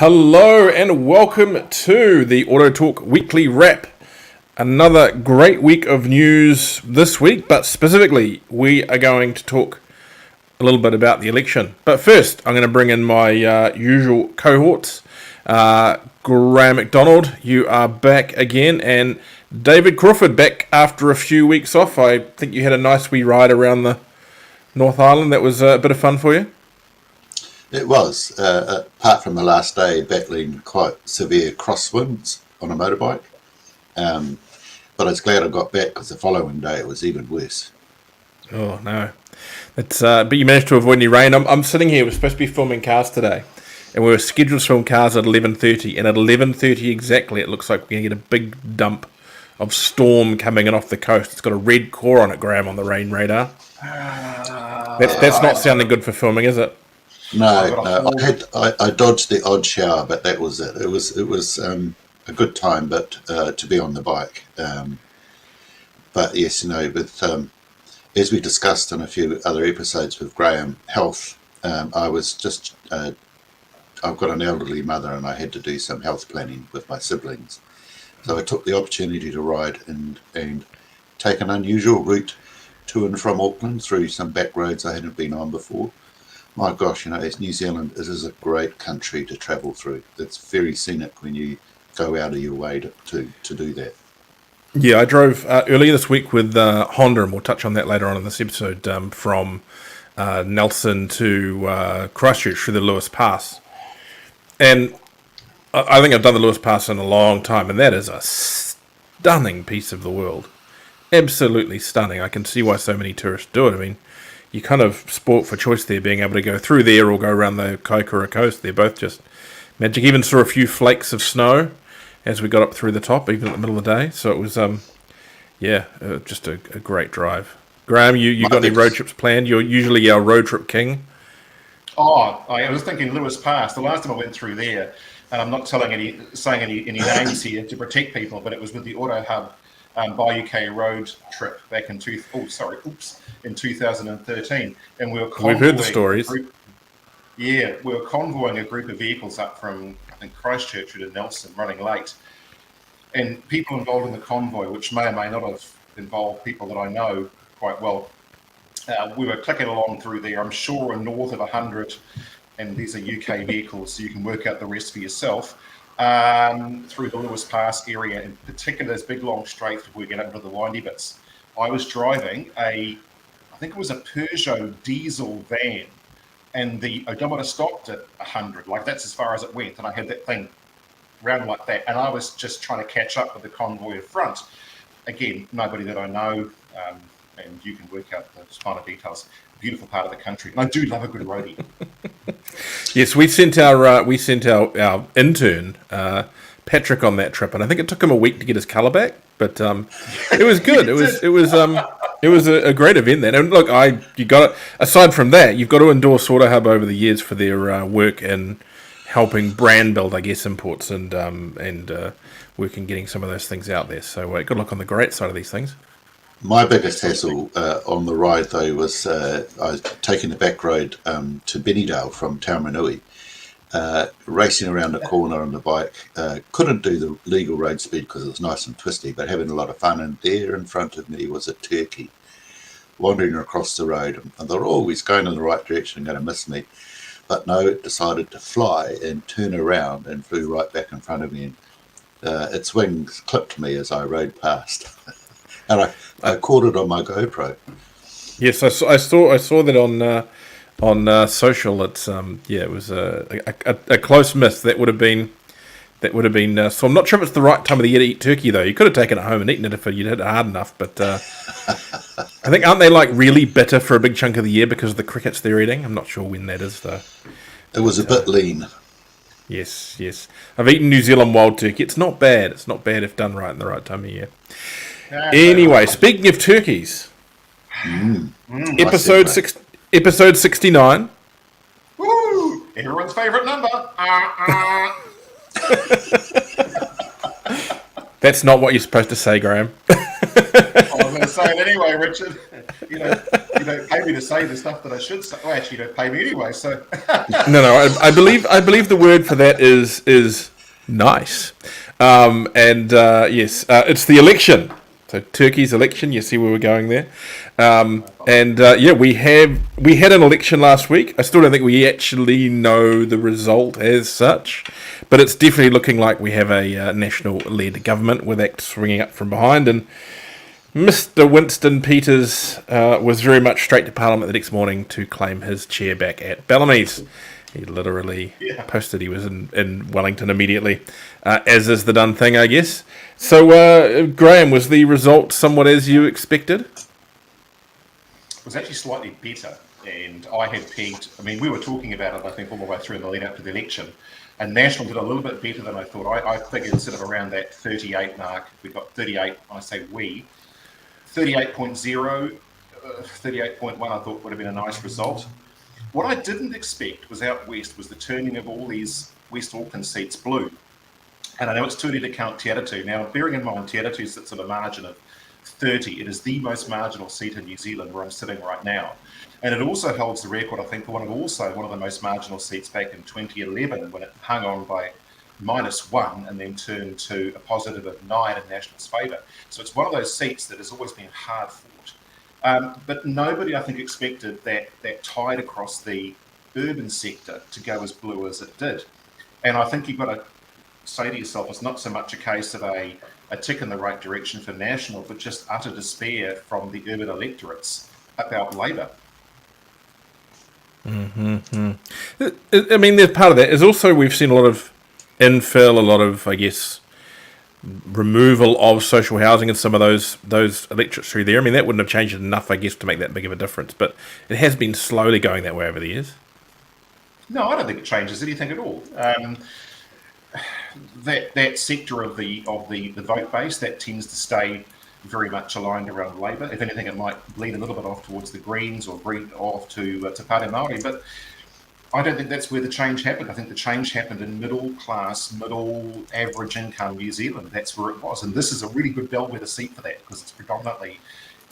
Hello and welcome to the AutoTalk Weekly Wrap. Another great week of news this week, but specifically we are going to talk a little bit about the election. But first, I'm going to bring in my usual cohorts. Graham McDonald, you are back again, and David Crawford back after a few weeks off. I think you had a nice wee ride around the North Island. That was a bit of fun for you. It was, apart from the last day battling quite severe crosswinds on a motorbike. But I was glad I got back because the following day it was even worse. Oh, no. But you managed to avoid any rain. I'm sitting here, we're supposed to be filming cars today, and we were scheduled to film cars at 11:30, and at 11:30 exactly it looks like we're going to get a big dump of storm coming in off the coast. It's got a red core on it, Graham, on the rain radar. That's not sounding good for filming, is it? No. I dodged the odd shower, but that was it. It was a good time, but to be on the bike. But yes, with as we discussed in a few other episodes with Graham, health. I was just I've got an elderly mother, and I had to do some health planning with my siblings. So I took the opportunity to ride and take an unusual route to and from Auckland through some back roads I hadn't been on before. My gosh, as New Zealand, it is a great country to travel through. It's very scenic when you go out of your way to do that. Yeah, I drove earlier this week with Honda, and we'll touch on that later on in this episode, from Nelson to Christchurch through the Lewis Pass. And I think I've done the Lewis Pass in a long time, and that is a stunning piece of the world. Absolutely stunning. I can see why so many tourists do it. I mean, you kind of sport for choice there, being able to go through there or go around the Kaikoura coast. They're both just magic. Even saw a few flakes of snow as we got up through the top, even at the middle of the day. So it was, just a great drive. Graham, you got any road trips planned? You're usually our road trip king. Oh, I was thinking Lewis Pass. The last time I went through there, and I'm not saying any names here to protect people, but it was with the Auto Hub by UK road trip back in 2013, and we were We've heard the stories. We were convoying a group of vehicles up from, I think, Christchurch to Nelson, running late, and people involved in the convoy, which may or may not have involved people that I know quite well. We were clicking along through there. I'm sure we're north of 100, and these are UK vehicles, so you can work out the rest for yourself. Through the Lewis Pass area, in particular, those big long straights before we get up into the windy bits. I was driving I think it was a Peugeot diesel van, and the odometer stopped at 100. Like, that's as far as it went, and I had that thing round like that, and I was just trying to catch up with the convoy in front. Again, nobody that I know, and you can work out the finer details. Beautiful part of the country, and I do love a good roadie. Yes, we sent our intern Patrick on that trip, and I think it took him a week to get his colour back, but it was good. It was a great event then. And look, you got it. Aside from that, you've got to endorse AutoHub over the years for their work in helping brand build, I guess, imports and work in getting some of those things out there. So good luck on the great side of these things. My biggest hassle on the ride, though, was I was taking the back road to Bennydale from Taumarunui, racing around a corner on the bike. Couldn't do the legal road speed because it was nice and twisty, but having a lot of fun. And there in front of me was a turkey wandering across the road. And they're always going in the right direction and going to miss me. But no, it decided to fly and turn around and flew right back in front of me. And its wings clipped me as I rode past. And I caught it on my GoPro. Yes, I saw that on social. It's it was a close miss. That would have been. So I'm not sure if it's the right time of the year to eat turkey, though. You could have taken it home and eaten it if you'd hit it hard enough. But I think, aren't they like really bitter for a big chunk of the year because of the crickets they're eating? I'm not sure when that is, though. It was a bit lean. Yes. I've eaten New Zealand wild turkey. It's not bad. It's not bad if done right in the right time of year. Anyway, speaking of turkeys, episode 69. Woo! Everyone's favourite number. That's not what you're supposed to say, Graham. I was going to say it anyway, Richard. You don't pay me to say the stuff that I should say. Well, actually, you don't pay me anyway. So No. I believe the word for that is nice. Yes, it's the election. So Turkey's election. You see where we're going there. We had an election last week. I still don't think we actually know the result as such, but it's definitely looking like we have a national-led government with ACT swinging up from behind. And Mr. Winston Peters was very much straight to Parliament the next morning to claim his chair back at Bellamy's. He literally posted he was in Wellington immediately, as is the done thing, I guess. So, Graham, was the result somewhat as you expected? It was actually slightly better, and I had pegged. I mean, we were talking about it, I think, all the way through in the lead up to the election, and National did a little bit better than I thought. I figured sort of around that 38 mark. We got 38. I say we 38.0, 38.1. I thought would have been a nice result. What I didn't expect was out west was the turning of all these West Auckland seats blue. And I know it's too early to count Te Atatu. Now, bearing in mind Te Atatu sits at a margin of 30. It is the most marginal seat in New Zealand where I'm sitting right now. And it also holds the record, I think, for one of the most marginal seats back in 2011 when it hung on by -1 and then turned to a positive of 9 in National's favour. So it's one of those seats that has always been hard fought. But nobody, I think, expected that tide across the urban sector to go as blue as it did. And I think you've got to say to yourself, it's not so much a case of a tick in the right direction for National, but just utter despair from the urban electorates about Labour. Mm-hmm. I mean, there's part of that is also we've seen a lot of infill, a lot of, I guess, removal of social housing and some of those electorates through there. I mean, that wouldn't have changed enough, I guess, to make that big of a difference. But it has been slowly going that way over the years. No, I don't think it changes anything at all. That sector of the vote base that tends to stay very much aligned around Labour. If anything, it might bleed a little bit off towards the Greens or bleed off to Pāti Māori. But I don't think that's where the change happened. I think the change happened in middle class, middle average income New Zealand. That's where it was. And this is a really good bellwether seat for that because it's predominantly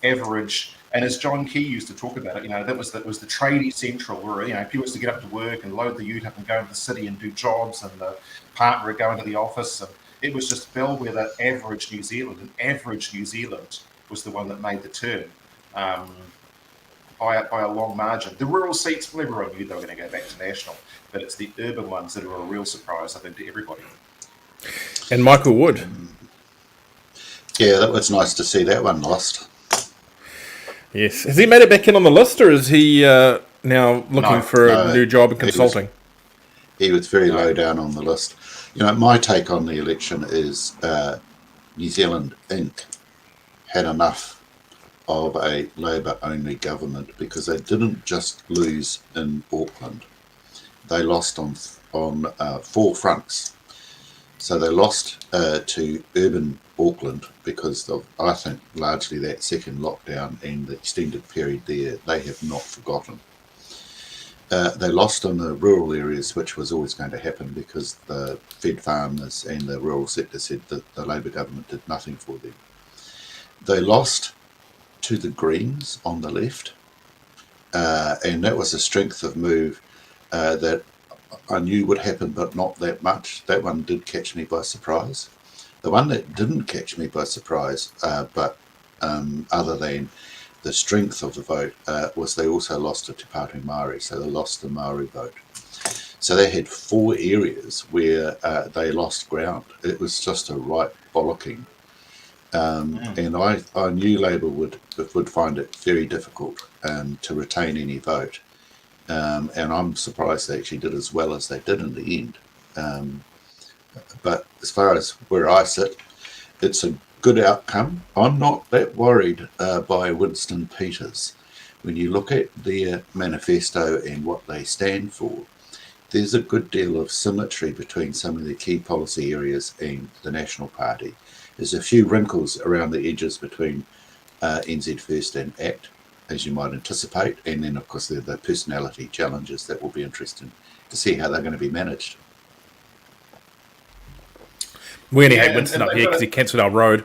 average. And as John Key used to talk about it, that was the tradie central where, people used to get up to work and load the ute up and go into the city and do jobs, and the partner would go into the office. And it was just bellwether average New Zealand. And average New Zealand was the one that made the turn. By a long margin. The rural seats, well, everyone knew they were going to go back to National, but it's the urban ones that are a real surprise, I think, to everybody. And Michael Wood. Yeah, that was nice to see that one lost. Yes. Has he made it back in on the list, or is he now looking for a new job in consulting? He was very low down on the list. My take on the election is New Zealand Inc. had enough of a Labour-only government because they didn't just lose in Auckland. They lost on 4 fronts. So they lost to urban Auckland because of, I think, largely that second lockdown and the extended period there. They have not forgotten. They lost on the rural areas, which was always going to happen because the fed farmers and the rural sector said that the Labour government did nothing for them. They lost to the Greens on the left, and that was a strength of move that I knew would happen, but not that much. That one did catch me by surprise. The one that didn't catch me by surprise, but other than the strength of the vote, was they also lost it to Pāti Māori, so they lost the Māori vote. So they had 4 areas where they lost ground. It was just a right bollocking. And I knew Labour would find it very difficult to retain any vote. And I'm surprised they actually did as well as they did in the end. But as far as where I sit, it's a good outcome. I'm not that worried by Winston Peters. When you look at their manifesto and what they stand for, there's a good deal of symmetry between some of the key policy areas and the National Party. There's a few wrinkles around the edges between NZ First and ACT, as you might anticipate, and then of course there are the personality challenges that will be interesting to see how they're going to be managed. We only hate Winston up here because he cancelled our road.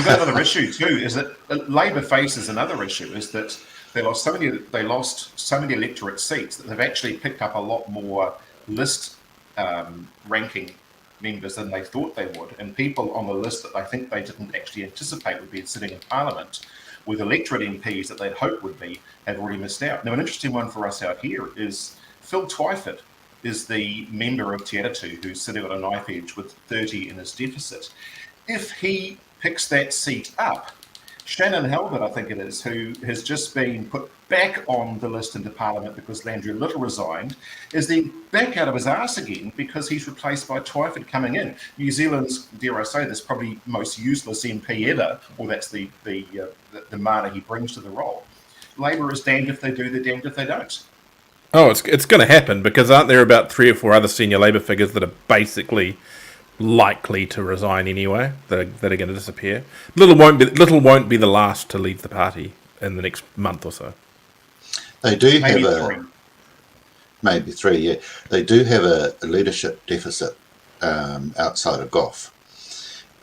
we've got another issue too, is that Labor faces another issue, is that they lost so many electorate seats that they've actually picked up a lot more list ranking members than they thought they would, and people on the list that I think they didn't actually anticipate would be sitting in Parliament with electorate MPs that they'd hoped would be, have already missed out. Now, an interesting one for us out here is Phil Twyford is the member of Te Atatu who's sitting on a knife edge with 30 in his deficit. If he picks that seat up, Shannon Halbert, I think it is, who has just been put back on the list into Parliament because Landry Little resigned, is then back out of his arse again because he's replaced by Twyford coming in. New Zealand's, dare I say this, probably most useless MP ever, or that's the mana he brings to the role. Labor is damned if they do, they're damned if they don't. Oh, it's going to happen, because aren't there about 3 or 4 other senior Labor figures that are basically likely to resign anyway, that are going to disappear? Little won't be the last to leave the party in the next month or so. They do Maybe have maybe three, yeah. They do have a leadership deficit outside of Gough.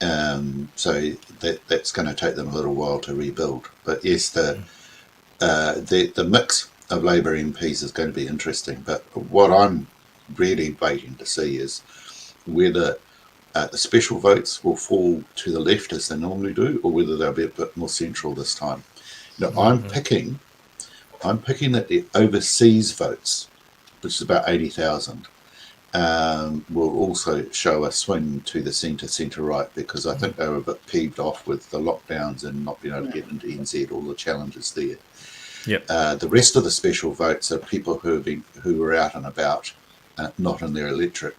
So that's going to take them a little while to rebuild. But yes, the mix of Labor MPs is going to be interesting. But what I'm really waiting to see is whether the special votes will fall to the left as they normally do, or whether they'll be a bit more central this time. Now, I'm picking that the overseas votes, which is about 80,000, will also show a swing to the centre-right, because I think they were a bit peeved off with the lockdowns and not being able to get into NZ, all the challenges there. Yep. The rest of the special votes are people who were out and about, not in their electorate.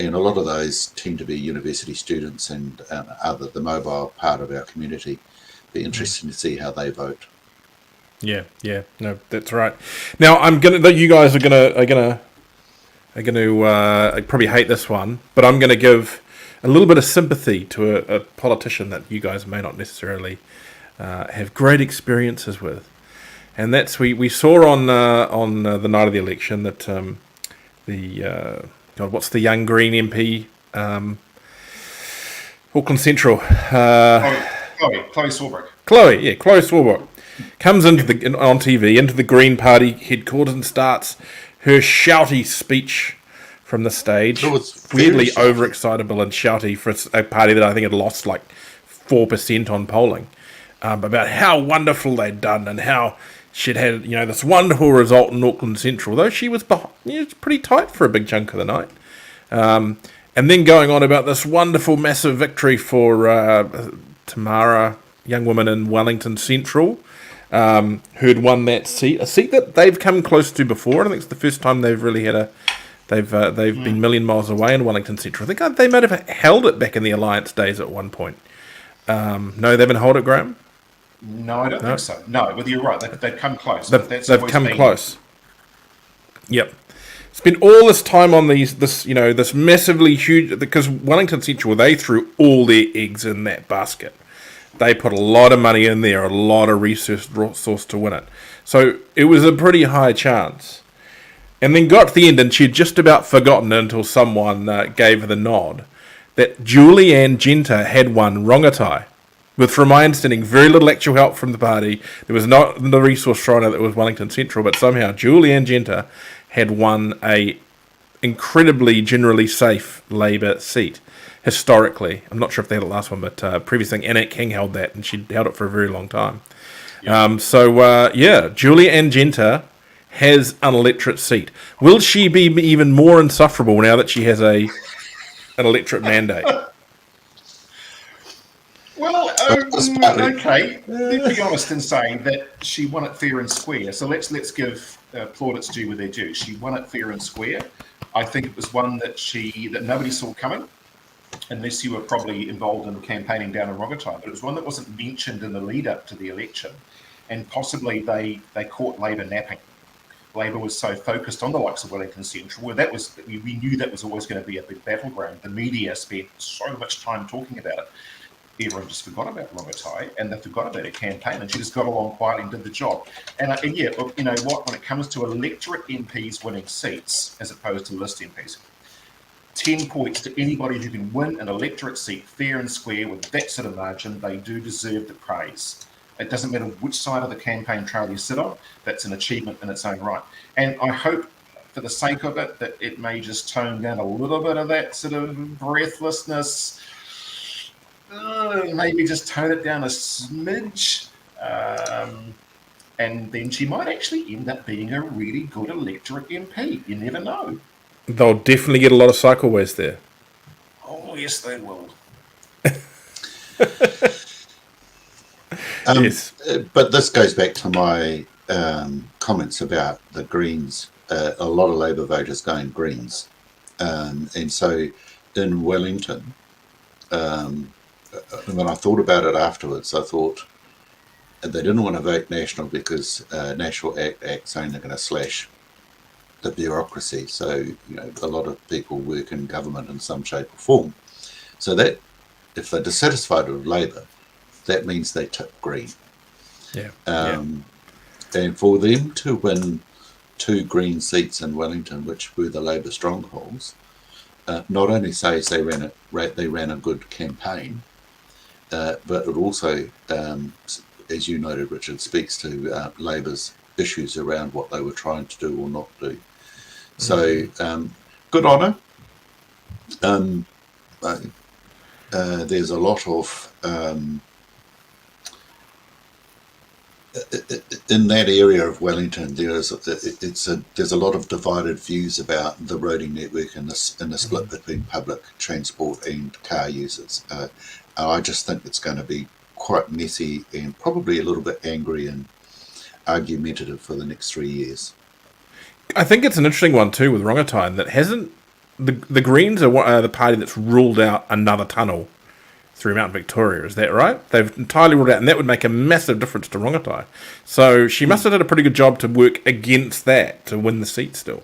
And a lot of those tend to be university students and the mobile part of our community. Be interesting to see how they vote. Yeah, no, that's right. Now, you guys are gonna probably hate this one, but I'm gonna give a little bit of sympathy to a politician that you guys may not necessarily have great experiences with, and that's we saw on the night of the election that what's the young Green MP, Auckland Central, Chloe Sawbrook. Chloe Sawbrook comes on TV into the Green Party headquarters and starts her shouty speech from the stage. Weirdly overexcitable and shouty for a party that I think had lost like 4% on polling, about how wonderful they'd done and how she'd had this wonderful result in Auckland Central, though she was pretty tight for a big chunk of the night. And then going on about this wonderful, massive victory for Tamara, young woman in Wellington Central, who had won that seat, a seat that they've come close to before. I think it's the first time they've really had they've been a million miles away in Wellington Central. I think they might have held it back in the Alliance days at one point. No, they haven't held it, Graham? No, I don't think so. No, but you're right. They've come close. They've come close. Yep. Spent all this time on this massively huge, because Wellington Central, they threw all their eggs in that basket. They put a lot of money in there, a lot of resource to win it. So it was a pretty high chance. And then got to the end, and she'd just about forgotten until someone gave her the nod, that Julianne Genter had won Rongotai. With, from my understanding, very little actual help from the party. There was not the resource thrown out that was Wellington Central, but somehow Julianne Genter had won a incredibly generally safe Labor seat historically. I'm not sure if they had the last one, but previously Annette King held that, and she held it for a very long time. Yep. Julianne Genter has an electorate seat. Will she be even more insufferable now that she has an electorate mandate? Well, okay. Let's be honest in saying that she won it fair and square. So let's give plaudits due where they're due. She won it fair and square. I think it was one that nobody saw coming, unless you were probably involved in campaigning down in Rongotai. But it was one that wasn't mentioned in the lead up to the election, and possibly they caught Labor napping. Labor was so focused on the likes of Wellington Central, where we knew that was always going to be a big battleground. The media spent so much time talking about it. Everyone just forgot about Rongotai, and they forgot about her campaign, and she just got along quietly and did the job. And you know what? When it comes to electorate MPs winning seats as opposed to list MPs, 10 points to anybody who can win an electorate seat fair and square with that sort of margin. They do deserve the praise. It doesn't matter which side of the campaign trail you sit on, that's an achievement in its own right. And I hope, for the sake of it, that it may just tone down a little bit of that sort of breathlessness. Maybe just tone it down a smidge. And then she might actually end up being a really good electorate MP. You never know. They'll definitely get a lot of cycleways there. Oh, yes, they will. Yes. But this goes back to my comments about the Greens. A lot of Labour voters going Greens. And so in Wellington, when I thought about it afterwards, I thought they didn't want to vote National because National Act's only going to slash the bureaucracy. So, a lot of people work in government in some shape or form. So that, if they're dissatisfied with Labour, that means they tip Green. Yeah. And for them to win 2 Green seats in Wellington, which were the Labour strongholds, not only says they ran a good campaign, but it also, as you noted, Richard, speaks to Labour's issues around what they were trying to do or not do. So good on her. There's a lot of in that area of Wellington. There's a lot of divided views about the roading network and the split between public transport and car users. I just think it's going to be quite messy and probably a little bit angry and argumentative for the next 3 years. I think it's an interesting one too with Rongotai that hasn't the Greens are the party that's ruled out another tunnel through Mount Victoria. Is that right? They've entirely ruled out, and that would make a massive difference to Rongotai. So she must have done a pretty good job to work against that to win the seat still.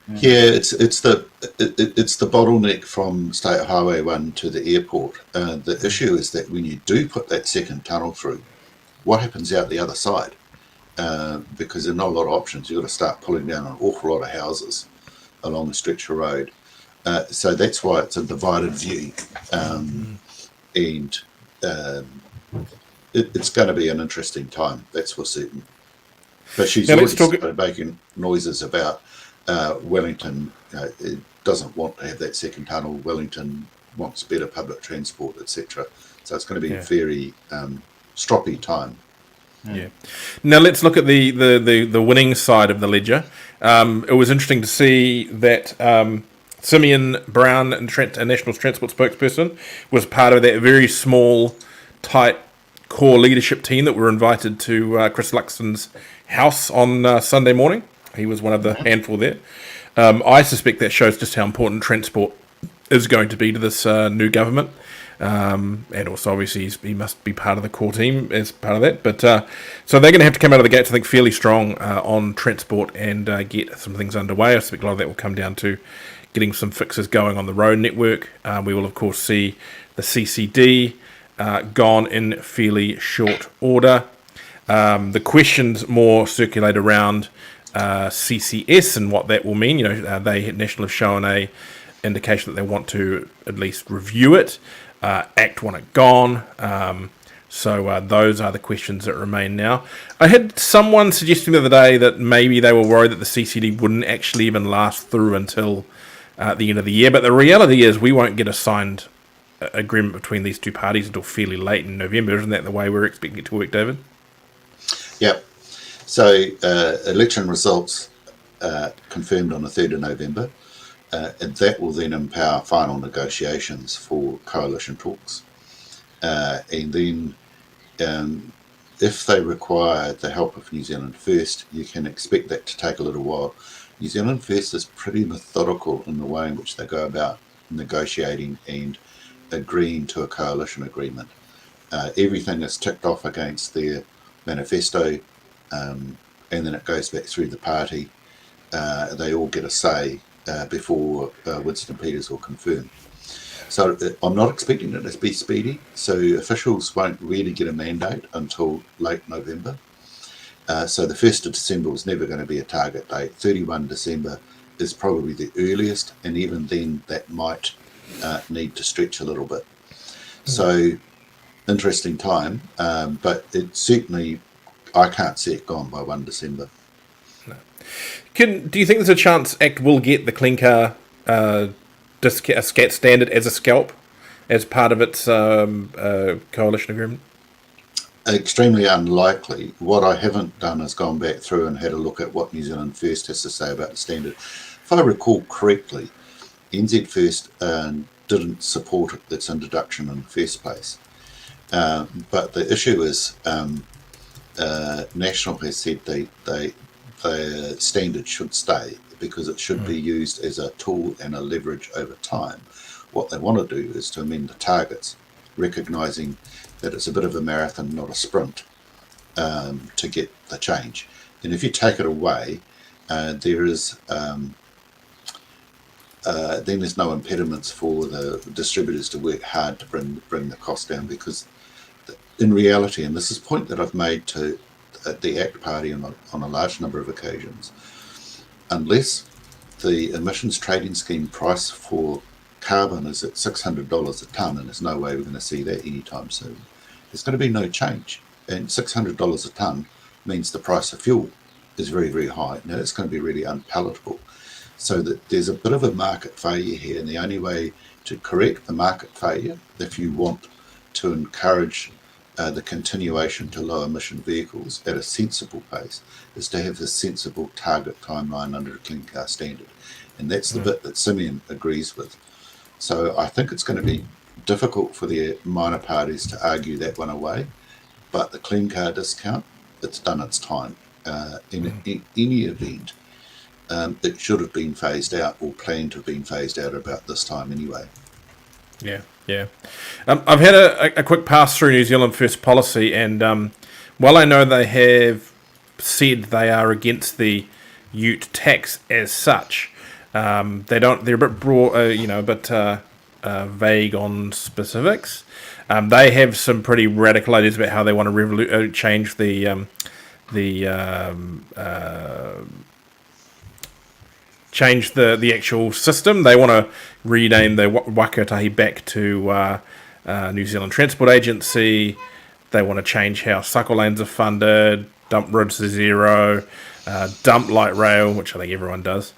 Yeah, it's the bottleneck from State Highway 1 to the airport. The issue is that when you do put that second tunnel through, what happens out the other side? Because there are not a lot of options. You've got to start pulling down an awful lot of houses along a stretch of road. So that's why it's a divided view. And it's going to be an interesting time, that's for certain. But she's already started making noises about Wellington. It doesn't want to have that second tunnel. Wellington wants better public transport, etc. So it's going to be a very stroppy time. Yeah. Now let's look at the winning side of the ledger. It was interesting to see that Simeon Brown, a National Transport spokesperson, was part of that very small, tight core leadership team that were invited to Chris Luxon's house on Sunday morning. He was one of the handful there. I suspect that shows just how important transport is going to be to this new government. And also, obviously, he must be part of the core team as part of that. But so they're going to have to come out of the gates, I think, fairly strong on transport and get some things underway. I suspect a lot of that will come down to getting some fixes going on the road network. We will, of course, see the CCD gone in fairly short order. The questions more circulate around CCS and what that will mean. They National have shown a indication that they want to at least review it. Act want it gone. So those are the questions that remain now. I had someone suggesting the other day that maybe they were worried that the CCD wouldn't actually even last through until the end of the year. But the reality is we won't get a signed agreement between these two parties until fairly late in November. Isn't that the way we're expecting it to work, David? Yep. So election results confirmed on the 3rd of November. And that will then empower final negotiations for coalition talks. And then if they require the help of New Zealand First, you can expect that to take a little while. New Zealand First is pretty methodical in the way in which they go about negotiating and agreeing to a coalition agreement. Everything is ticked off against their manifesto, and then it goes back through the party. They all get a say before Winston Peters will confirm. So I'm not expecting it to be speedy. So officials won't really get a mandate until late November. So the 1st of December was never going to be a target date. 31 December is probably the earliest, and even then that might need to stretch a little bit. So interesting time, but it certainly, I can't see it gone by 1 December. Do you think there's a chance ACT will get the clean car SCAT standard as a scalp as part of its coalition agreement? Extremely unlikely. What I haven't done is gone back through and had a look at what New Zealand First has to say about the standard. If I recall correctly, NZ First didn't support its introduction in the first place. But the issue is National has said the standard should stay because it should be used as a tool and a leverage over time. What they want to do is to amend the targets, recognising that it's a bit of a marathon, not a sprint, to get the change. And if you take it away, there is then there's no impediments for the distributors to work hard to bring the cost down, because in reality, and this is a point that I've made to the ACT Party on a large number of occasions, unless the emissions trading scheme price for carbon is at $600 a tonne, and there's no way we're going to see that anytime soon, there's going to be no change. And $600 a tonne means the price of fuel is very, very high. Now, it's going to be really unpalatable. So that there's a bit of a market failure here, and the only way to correct the market failure, if you want to encourage the continuation to low emission vehicles at a sensible pace, is to have a sensible target timeline under a clean car standard. And that's the bit that Simeon agrees with. So I think it's going to be difficult for the minor parties to argue that one away, but the clean car discount, it's done its time. In any event, it should have been phased out, or planned to have been phased out about this time anyway. Yeah. I've had a quick pass through New Zealand First policy, and while I know they have said they are against the ute tax as such, they don't. They're a bit broad, a bit vague on specifics. They have some pretty radical ideas about how they want to change change the actual system. They want to rename the Wakatahi back to New Zealand Transport Agency. They want to change how cycle lanes are funded, dump roads to zero, dump light rail, which I think everyone does.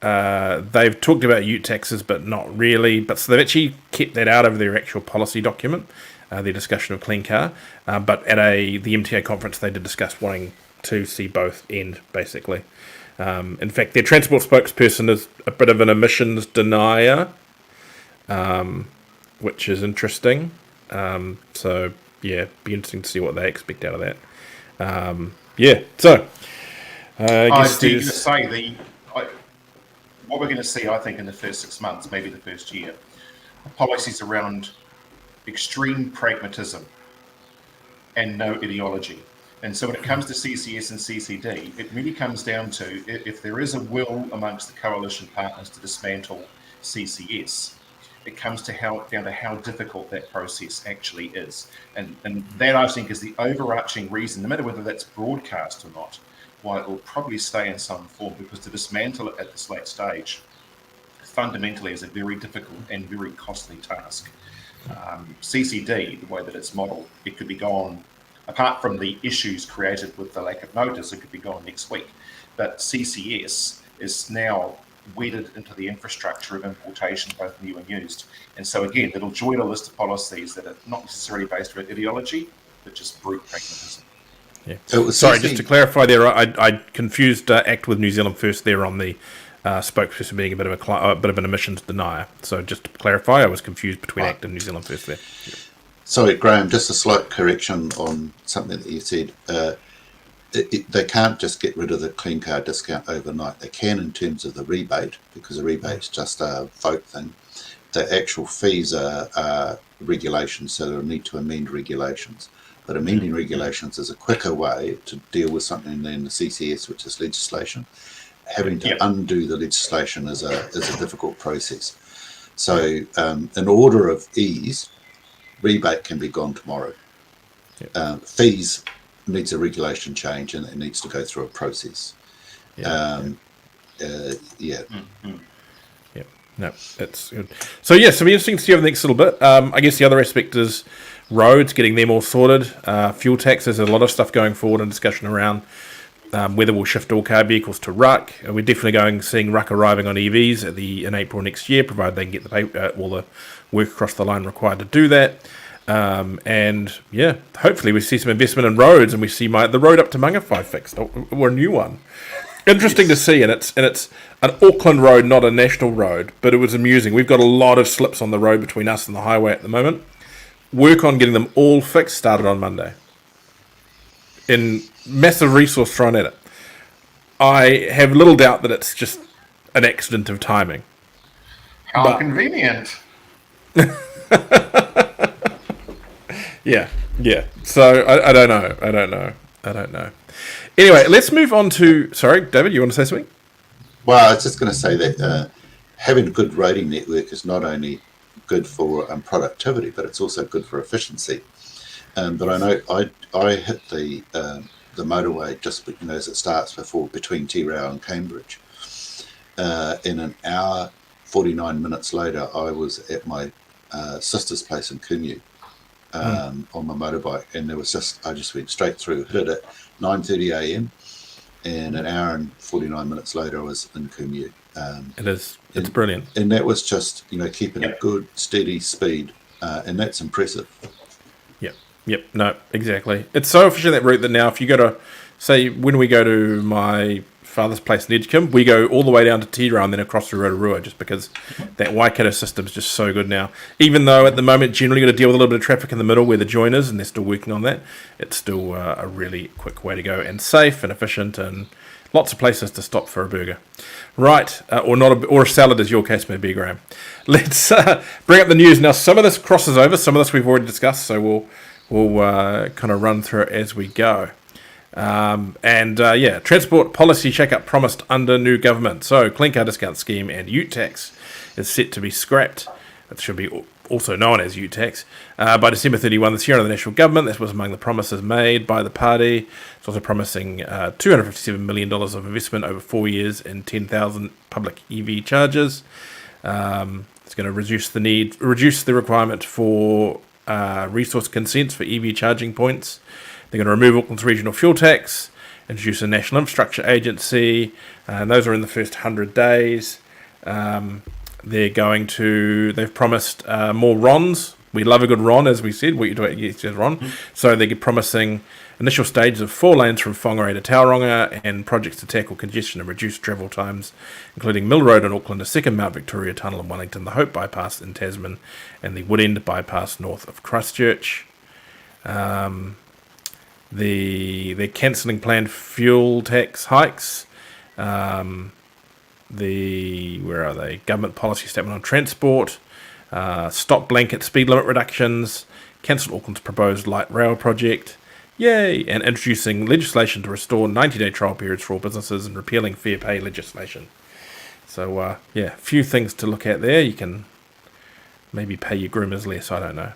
They've talked about ute taxes, but not really. But so they've actually kept that out of their actual policy document, their discussion of clean car. But at the MTA conference, they did discuss wanting to see both end, basically. In fact, their transport spokesperson is a bit of an emissions denier, which is interesting. So, yeah, be interesting to see what they expect out of that. I guess what we're going to see, I think, in the first 6 months, maybe the first year, policies around extreme pragmatism and no ideology. And so when it comes to CCS and CCD, it really comes down to if there is a will amongst the coalition partners to dismantle CCS, it comes down to how difficult that process actually is. And that, I think, is the overarching reason, no matter whether that's broadcast or not, why it will probably stay in some form, because to dismantle it at this late stage fundamentally is a very difficult and very costly task. CCD, the way that it's modelled, it could be gone. Apart from the issues created with the lack of notice, it could be gone next week. But CCS is now wedded into the infrastructure of importation, both new and used. And so again, it'll join a list of policies that are not necessarily based around ideology, but just brute pragmatism. Yeah. Sorry, just to clarify there, I confused ACT with New Zealand First there on the spokesperson being a bit of an emissions denier. So just to clarify, I was confused between ACT and New Zealand First there. Yeah. Sorry, Graham, just a slight correction on something that you said. They can't just get rid of the clean car discount overnight. They can in terms of the rebate, because a rebate's just a vote thing. The actual fees are regulations, so they'll need to amend regulations. But amending regulations is a quicker way to deal with something than the CCS, which is legislation. Having to undo the legislation is a difficult process. So in order of ease, rebate can be gone tomorrow. Fees needs a regulation change, and it needs to go through a process. Yeah. Yeah, no, that's good. So yes, it'll be interesting to see over the next little bit. I guess the other aspect is roads, getting them all sorted. Fuel taxes, there's a lot of stuff going forward and discussion around whether we'll shift all car vehicles to ruck. We're definitely seeing ruck arriving on EVs in April next year, provided they can get all the work across the line required to do that. And yeah, hopefully we see some investment in roads, and we see the road up to Mangawhai fixed, or a new one. Interesting to see, and it's an Auckland road, not a national road, but it was amusing. We've got a lot of slips on the road between us and the highway at the moment. Work on getting them all fixed started on Monday. In massive resource thrown at it. I have little doubt that it's just an accident of timing. How convenient. Yeah. So I don't know. Anyway, let's move on to. Sorry, David, you want to say something? Well, I was just going to say that having a good roading network is not only good for productivity, but it's also good for efficiency. But I know I hit the motorway just as it starts between Tirau and Cambridge. In an hour, 49 minutes later, I was at my sister's place in Kumeu on my motorbike, and I just went straight through, hit it at 9:30 a.m. and an hour and 49 minutes later I was in Kumeu. It's brilliant, and that was just keeping a good steady speed, and that's impressive. Yep, no, exactly. It's so efficient, that route, that now if you go to, say, when we go to my father's place in Edgecombe, we go all the way down to Tirau and then across to Rotorua, just because that Waikato system is just so good now. Even though at the moment generally got to deal with a little bit of traffic in the middle where the join is, and they're still working on that, it's still a really quick way to go, and safe and efficient, and lots of places to stop for a burger. Right, or a salad, as your case may be, Graham. Let's bring up the news now. Some of this crosses over, some of this we've already discussed, so we'll kind of run through it as we go. Transport policy shake-up promised under new government. So, clean car discount scheme and ute tax is set to be scrapped. It should be also known as ute tax by December 31 this year under the national government. This was among the promises made by the party. It's also promising $257 million of investment over 4 years in 10,000 public EV chargers. It's going to reduce the requirement for resource consents for EV charging points. They're going to remove Auckland's regional fuel tax, introduce a national infrastructure agency, and those are in the first 100 days. They've promised more RONs. We love a good RON, as we said. RON. So they're promising initial stages of 4 lanes from Whangarei to Tauranga, and projects to tackle congestion and reduce travel times, including Mill Road in Auckland, a second Mount Victoria Tunnel in Wellington, the Hope Bypass in Tasman, and the Woodend Bypass north of Christchurch. They're cancelling planned fuel tax hikes. Where are they? Government policy statement on transport. Stop blanket speed limit reductions. Cancel Auckland's proposed light rail project. Yay! And introducing legislation to restore 90-day trial periods for all businesses, and repealing fair pay legislation. So, a few things to look at there. You can maybe pay your groomers less, I don't know.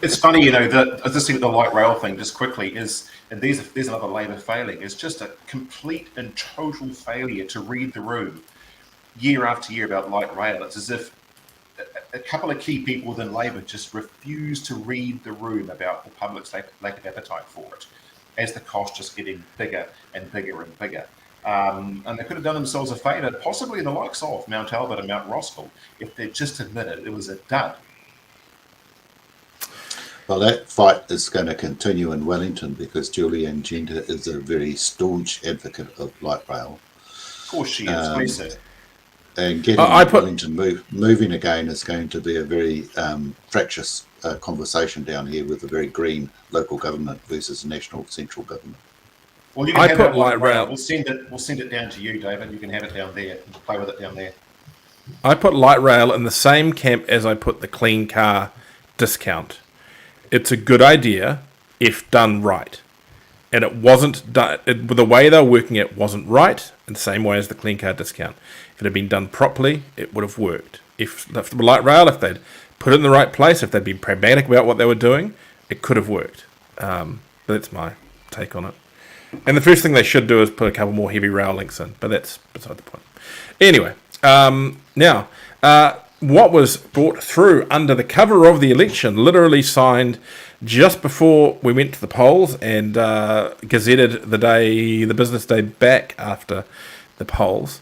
It's funny, that I just think the light rail thing, just quickly, there's another Labour failing. It's just a complete and total failure to read the room year after year about light rail. It's as if a couple of key people within Labour just refuse to read the room about the public's lack of appetite for it, as the cost just getting bigger and bigger and bigger. And they could have done themselves a favour, possibly the likes of Mount Albert and Mount Roskill, if they just admitted it was a dud. Well, that fight is going to continue in Wellington, because Julianne Genter is a very staunch advocate of light rail. Of course she is, face it. And getting Wellington moving again is going to be a very fractious conversation down here, with a very green local government versus national central government. Well, you can have light rail. We'll send it down to you, David. You can have it down there and play with it down there. I put light rail in the same camp as I put the clean car discount. It's a good idea if done right. And it wasn't done, the way they were working it wasn't right, in the same way as the clean car discount. If it had been done properly, it would have worked. If the light rail, if they'd put it in the right place, if they'd been pragmatic about what they were doing, it could have worked. But that's my take on it. And the first thing they should do is put a couple more heavy rail links in, but that's beside the point. Anyway, now, what was brought through under the cover of the election, literally signed just before we went to the polls and gazetted the business day back after the polls.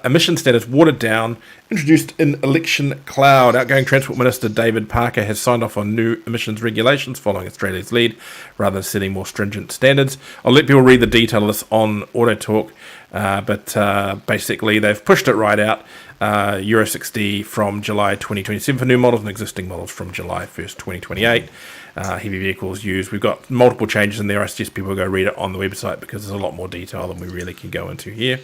Emission standards watered down, introduced in election cloud. Outgoing Transport Minister David Parker has signed off on new emissions regulations following Australia's lead, rather than setting more stringent standards. I'll let people read the detail of this on AutoTalk, but basically they've pushed it right out. Euro 6D from July 2027 for new models and existing models from July 1st, 2028. Heavy vehicles used. We've got multiple changes in there. I suggest people go read it on the website because there's a lot more detail than we really can go into here.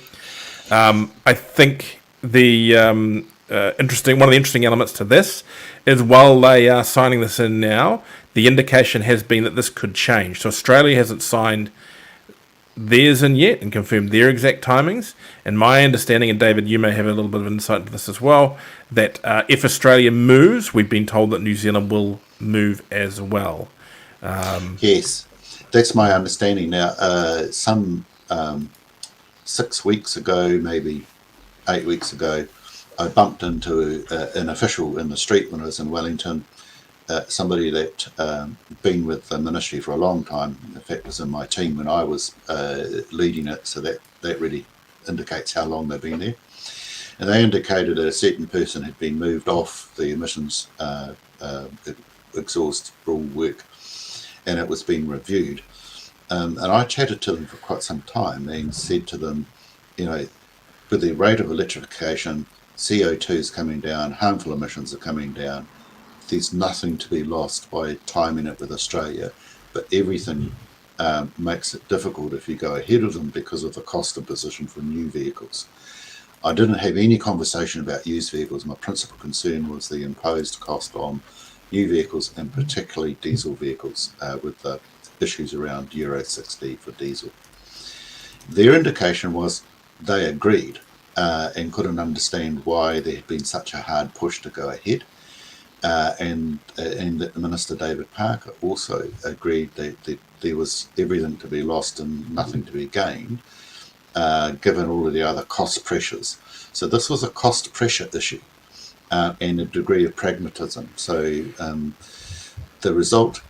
I think the one of the interesting elements to this is while they are signing this in now, the indication has been that this could change. So Australia hasn't signed theirs in yet and confirmed their exact timings. And my understanding, and David, you may have a little bit of insight into this as well, that if Australia moves, we've been told that New Zealand will move as well. Yes, that's my understanding. Now, 6 weeks ago, maybe 8 weeks ago, I bumped into an official in the street when I was in Wellington, somebody that been with the ministry for a long time. In fact, was in my team when I was leading it, so that really indicates how long they've been there. And they indicated that a certain person had been moved off the emissions exhaust rule work, and it was being reviewed. And I chatted to them for quite some time and said to them, with the rate of electrification, CO2 is coming down, harmful emissions are coming down. There's nothing to be lost by timing it with Australia, but everything makes it difficult if you go ahead of them because of the cost of position for new vehicles. I didn't have any conversation about used vehicles. My principal concern was the imposed cost on new vehicles and particularly diesel vehicles with the issues around Euro 6D for diesel. Their indication was they agreed and couldn't understand why there had been such a hard push to go ahead. And that Minister David Parker also agreed that there was everything to be lost and nothing to be gained, given all of the other cost pressures. So this was a cost pressure issue and a degree of pragmatism. So the result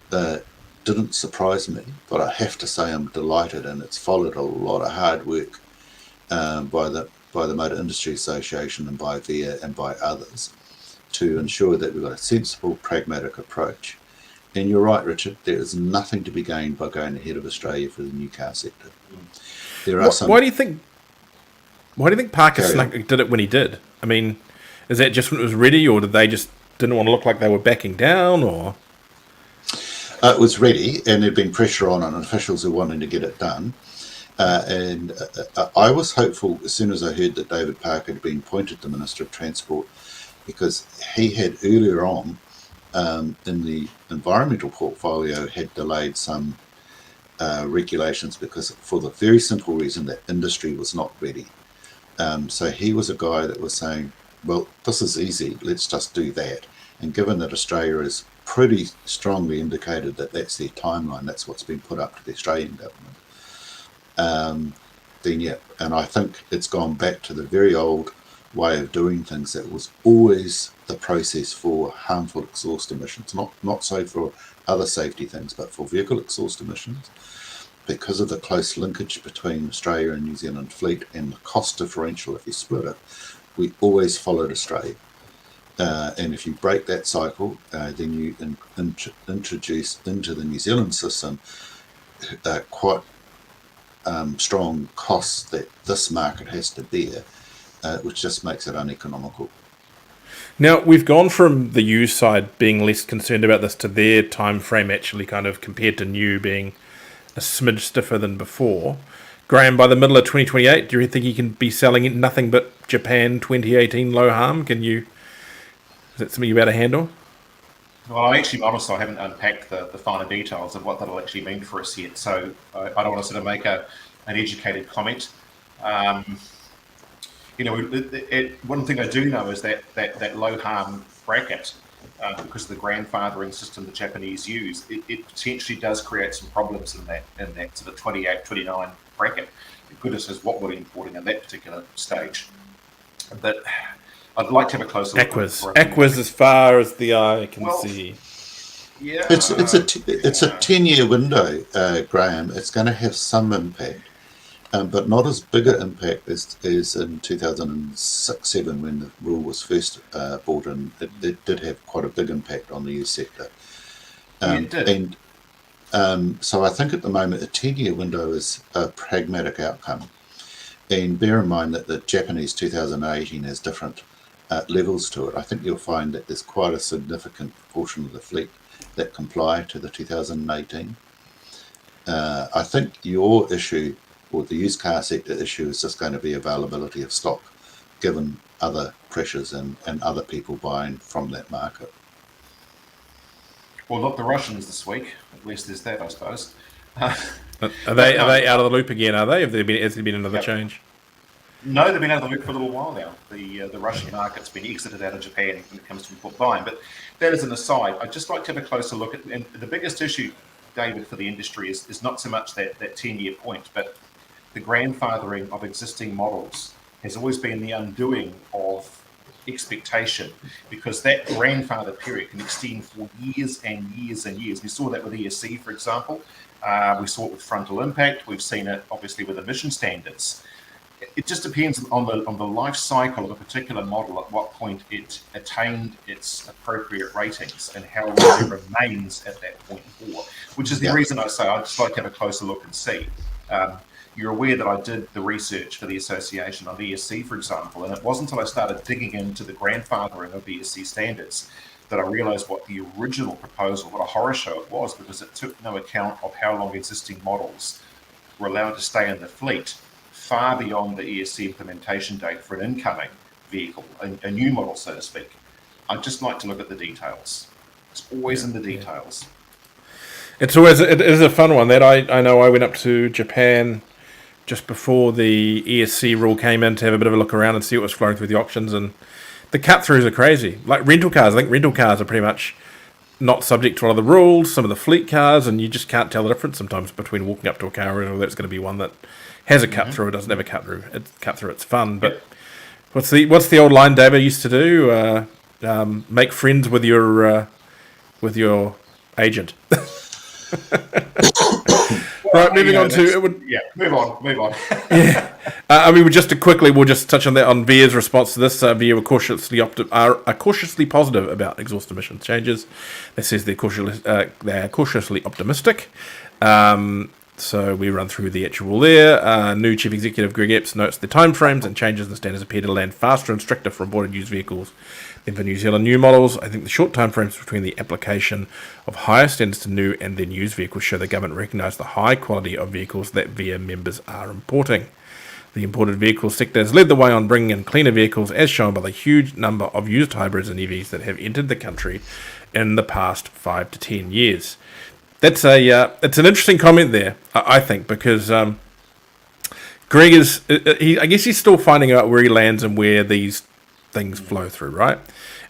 didn't surprise me, but I have to say I'm delighted, and it's followed a lot of hard work by the Motor Industry Association and by VIA and by others to ensure that we've got a sensible, pragmatic approach. And you're right, Richard, there is nothing to be gained by going ahead of Australia for the new car sector. There are Why do you think Parker did it when he did? I mean, is that just when it was ready, or did they just didn't want to look like they were backing down, or? It was ready, and there'd been pressure on officials who wanted to get it done. And I was hopeful as soon as I heard that David Parker had been appointed the Minister of Transport, because he had earlier on in the environmental portfolio had delayed some regulations because for the very simple reason that industry was not ready. So he was a guy that was saying, well, this is easy, let's just do that. And given that Australia is pretty strongly indicated that that's their timeline, that's what's been put up to the Australian government, then yeah, and I think it's gone back to the very old way of doing things that was always the process for harmful exhaust emissions, not so for other safety things, but for vehicle exhaust emissions. Because of the close linkage between Australia and New Zealand fleet and the cost differential if you split it, we always followed Australia. And if you break that cycle, then you introduce into the New Zealand system quite strong costs that this market has to bear, which just makes it uneconomical. Now, we've gone from the used side being less concerned about this to their time frame actually kind of compared to new being a smidge stiffer than before. Graham, by the middle of 2028, do you think you can be selling nothing but Japan 2018 low harm? Is that something you're about to handle? Well, I'm actually honest, I haven't unpacked the finer details of what that'll actually mean for us yet, so I don't want to sort of make an educated comment. One thing I do know is that low harm bracket because of the grandfathering system the Japanese use, it potentially does create some problems in that sort of 28, 29 bracket. Goodness knows what we're importing at that particular stage. But I'd like to have a closer look. Aquas as far as the eye can see. Yeah, it's a 10-year window, Graham. It's going to have some impact, but not as big an impact as in 2006-7 when the rule was first brought in. It did have quite a big impact on the use sector. It did. And so I think at the moment a 10-year window is a pragmatic outcome. And bear in mind that the Japanese 2018 has different levels to it. I think you'll find that there's quite a significant proportion of the fleet that comply to the 2018. I think your issue, or the used car sector issue, is just going to be availability of stock, given other pressures and other people buying from that market. Well, not the Russians this week. At least there's that, I suppose. Are they out of the loop again? Are they? Has there been another change? No, they've been out of the loop for a little while now. The Russian market's been exited out of Japan when it comes to import buying. But that is an aside. I'd just like to have a closer look at, and the biggest issue, David, for the industry is not so much that 10-year point, but the grandfathering of existing models has always been the undoing of expectation, because that grandfather period can extend for years and years and years. We saw that with ESC, for example. We saw it with frontal impact. We've seen it obviously with emission standards. It just depends on the life cycle of a particular model, at what point it attained its appropriate ratings and how long it remains at that point for, which is the reason I say I'd just like to have a closer look and see. You're aware that I did the research for the association on ESC, for example, and it wasn't until I started digging into the grandfathering of ESC standards that I realised what the original proposal, what a horror show it was, because it took no account of how long existing models were allowed to stay in the fleet far beyond the ESC implementation date for an incoming vehicle, a new model, so to speak. I'd just like to look at the details. It's always in the details. It is a fun one. That I know I went up to Japan just before the ESC rule came in to have a bit of a look around and see what was flowing through the auctions, and the cut-throughs are crazy. Like rental cars, I think rental cars are pretty much not subject to a lot of the rules, some of the fleet cars, and you just can't tell the difference sometimes between walking up to a car and whether it's going to be one that has a cut-through or doesn't have a cut-through. It's fun, but what's the old line David used to do? Make friends with your agent. Right, moving on to move on. I mean, we'll just touch on that on VIA's response to this. VIA are cautiously positive about exhaust emission changes. It says they're cautiously optimistic. So we run through the actual there. New Chief Executive Greg Epps notes the timeframes and changes in the standards appear to land faster and stricter for imported used vehicles than for New Zealand new models. I think the short timeframes between the application of higher standards to new and then used vehicles show the government recognise the high quality of vehicles that VIA members are importing. The imported vehicle sector has led the way on bringing in cleaner vehicles, as shown by the huge number of used hybrids and EVs that have entered the country in the past 5 to 10 years. That's it's an interesting comment there, I think, because Greg I guess he's still finding out where he lands and where these things flow through, right?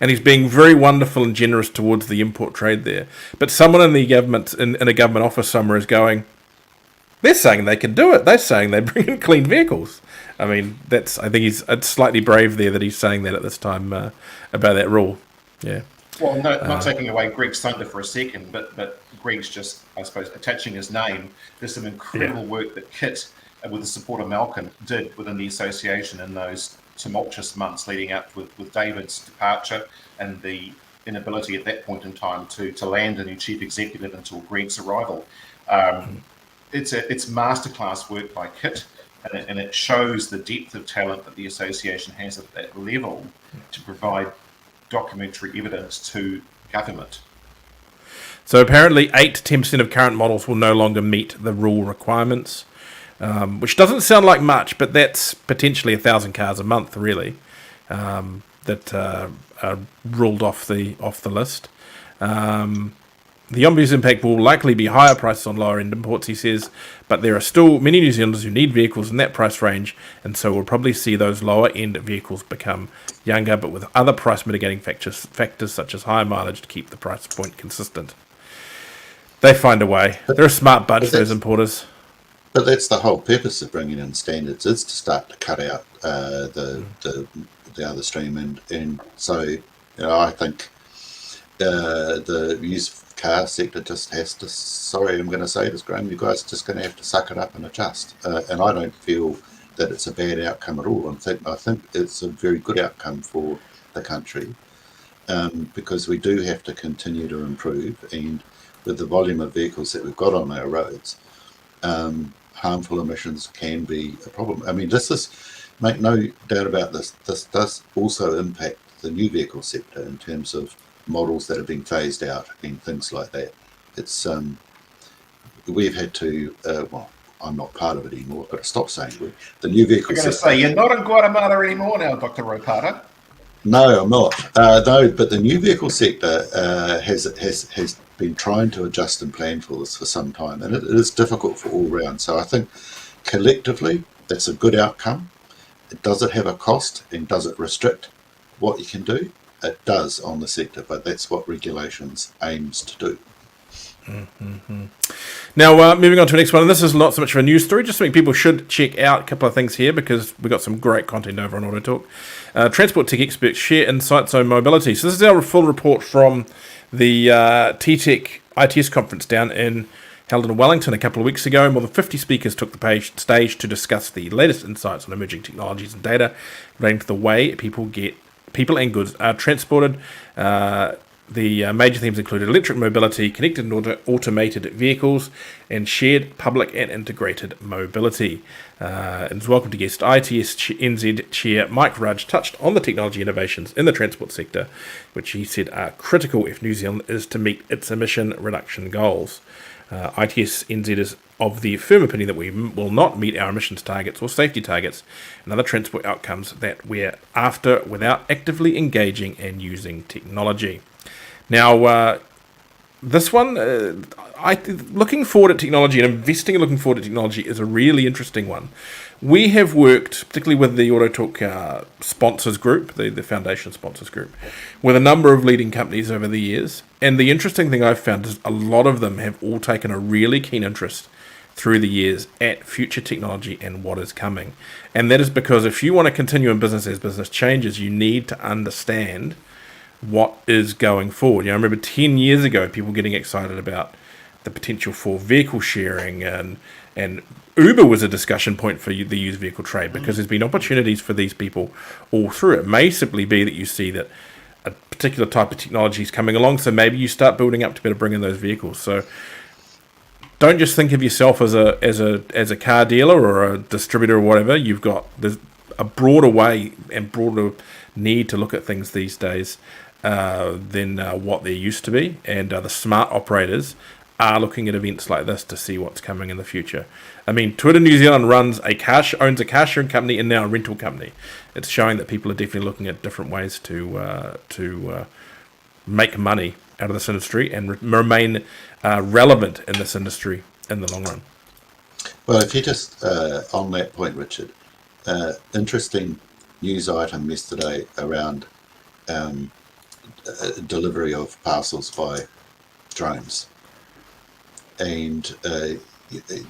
And he's being very wonderful and generous towards the import trade there. But someone in the government, in a government office somewhere, is going, they're saying they can do it. They're saying they bring in clean vehicles. I mean, I think it's slightly brave there that he's saying that at this time about that rule. Yeah. Well, no, not taking away Greg's thunder for a second, but Greg's just, I suppose, attaching his name. There's some incredible work that Kit, with the support of Malcolm, did within the association in those tumultuous months leading up with David's departure and the inability at that point in time to land a new chief executive until Greg's arrival. It's masterclass work by Kit, and it shows the depth of talent that the association has at that level to provide documentary evidence to government. So apparently 8 to 10% of current models will no longer meet the rule requirements, which doesn't sound like much, but that's potentially 1,000 cars a month, really, that are ruled off the list. The obvious impact will likely be higher prices on lower-end imports, he says, but there are still many New Zealanders who need vehicles in that price range, and so we'll probably see those lower-end vehicles become younger, but with other price mitigating factors such as higher mileage to keep the price point consistent. They find a way. They're a smart bunch, those importers. But that's the whole purpose of bringing in standards, is to start to cut out the other stream, and so I think the used car sector just has to. Sorry, I'm going to say this, Graham. You guys are just going to have to suck it up and adjust. And I don't feel that it's a bad outcome at all. I think it's a very good outcome for the country, because we do have to continue to improve, and with the volume of vehicles that we've got on our roads, harmful emissions can be a problem. I mean, make no doubt about this. This does also impact the new vehicle sector in terms of models that are being phased out and things like that. It's we've had to. Well, I'm not part of it anymore. I've got to stop saying we. The new vehicle. You're going to say you're not in Guatemala anymore now, Dr. Ropata. No, I'm not. No, but the new vehicle sector has been trying to adjust and plan for this for some time, and it is difficult for all round. So I think collectively, that's a good outcome. Does it have a cost, and does it restrict what you can do? It does on the sector, but that's what regulations aims to do. Mm-hmm. Now, moving on to the next one, and this is not so much of a news story, just something people should check out. A couple of things here, because we've got some great content over on AutoTalk. Transport tech experts share insights on mobility. So this is our full report from the T-Tech ITS conference held in Wellington a couple of weeks ago. More than 50 speakers took the stage to discuss the latest insights on emerging technologies and data relating to the way people and goods are transported. The major themes included electric mobility, connected and automated vehicles, and shared public and integrated mobility. And it's welcome to guest ITS NZ Chair Mike Rudge touched on the technology innovations in the transport sector, which he said are critical if New Zealand is to meet its emission reduction goals. ITS NZ is of the firm opinion that we will not meet our emissions targets or safety targets and other transport outcomes that we're after without actively engaging and using technology. Now, this one, looking forward at technology and investing and looking forward at technology is a really interesting one. We have worked, particularly with the AutoTalk sponsors group, the foundation sponsors group, with a number of leading companies over the years. And the interesting thing I've found is a lot of them have all taken a really keen interest through the years at future technology and what is coming. And that is because if you want to continue in business as business changes, you need to understand what is going forward. I remember 10 years ago, people getting excited about the potential for vehicle sharing, and Uber was a discussion point for the used vehicle trade, because there's been opportunities for these people all through. It may simply be that you see that a particular type of technology is coming along, so maybe you start building up to better bring in those vehicles. So don't just think of yourself as a car dealer or a distributor or whatever. There's a broader way and broader need to look at things these days than what there used to be, and the smart operators are looking at events like this to see what's coming in the future. I mean, Twitter New Zealand owns a car sharing company and now a rental company. It's showing that people are definitely looking at different ways to make money out of this industry and remain relevant in this industry in the long run. Well, if you just on that point, Richard, interesting news item yesterday around delivery of parcels by drones, and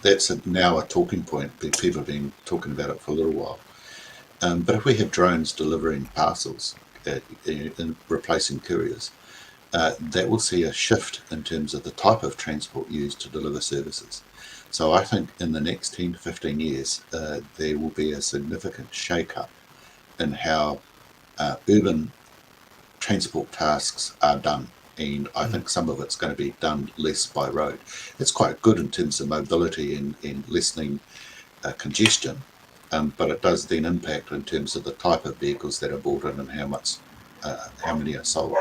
that's now a talking point. People have been talking about it for a little while. But if we have drones delivering parcels and replacing couriers, that will see a shift in terms of the type of transport used to deliver services. So I think in the next 10 to 15 years, there will be a significant shake-up in how urban transport tasks are done. And I think some of it's going to be done less by road. It's quite good in terms of mobility and lessening congestion, but it does then impact in terms of the type of vehicles that are bought in and how many are sold.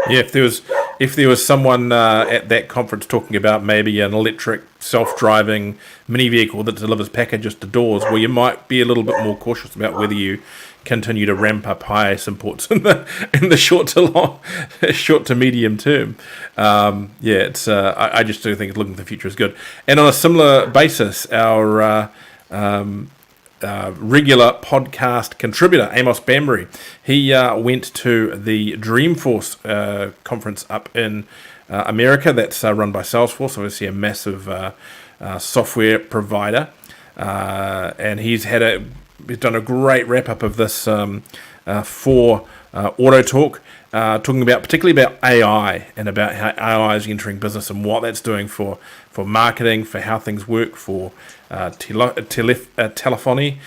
Yeah, if there was if there was someone at that conference talking about maybe an electric self-driving mini vehicle that delivers packages to doors, well, you might be a little bit more cautious about whether you continue to ramp up high-ace imports in the short to medium term. It's I just do think looking at the future is good. And on a similar basis, our regular podcast contributor, Amos Bambury, he went to the Dreamforce conference up in America. That's run by Salesforce, obviously a massive software provider. And he's done a great wrap-up of this for AutoTalk, talking particularly about AI and about how AI is entering business and what that's doing for marketing, for how things work, for telephony,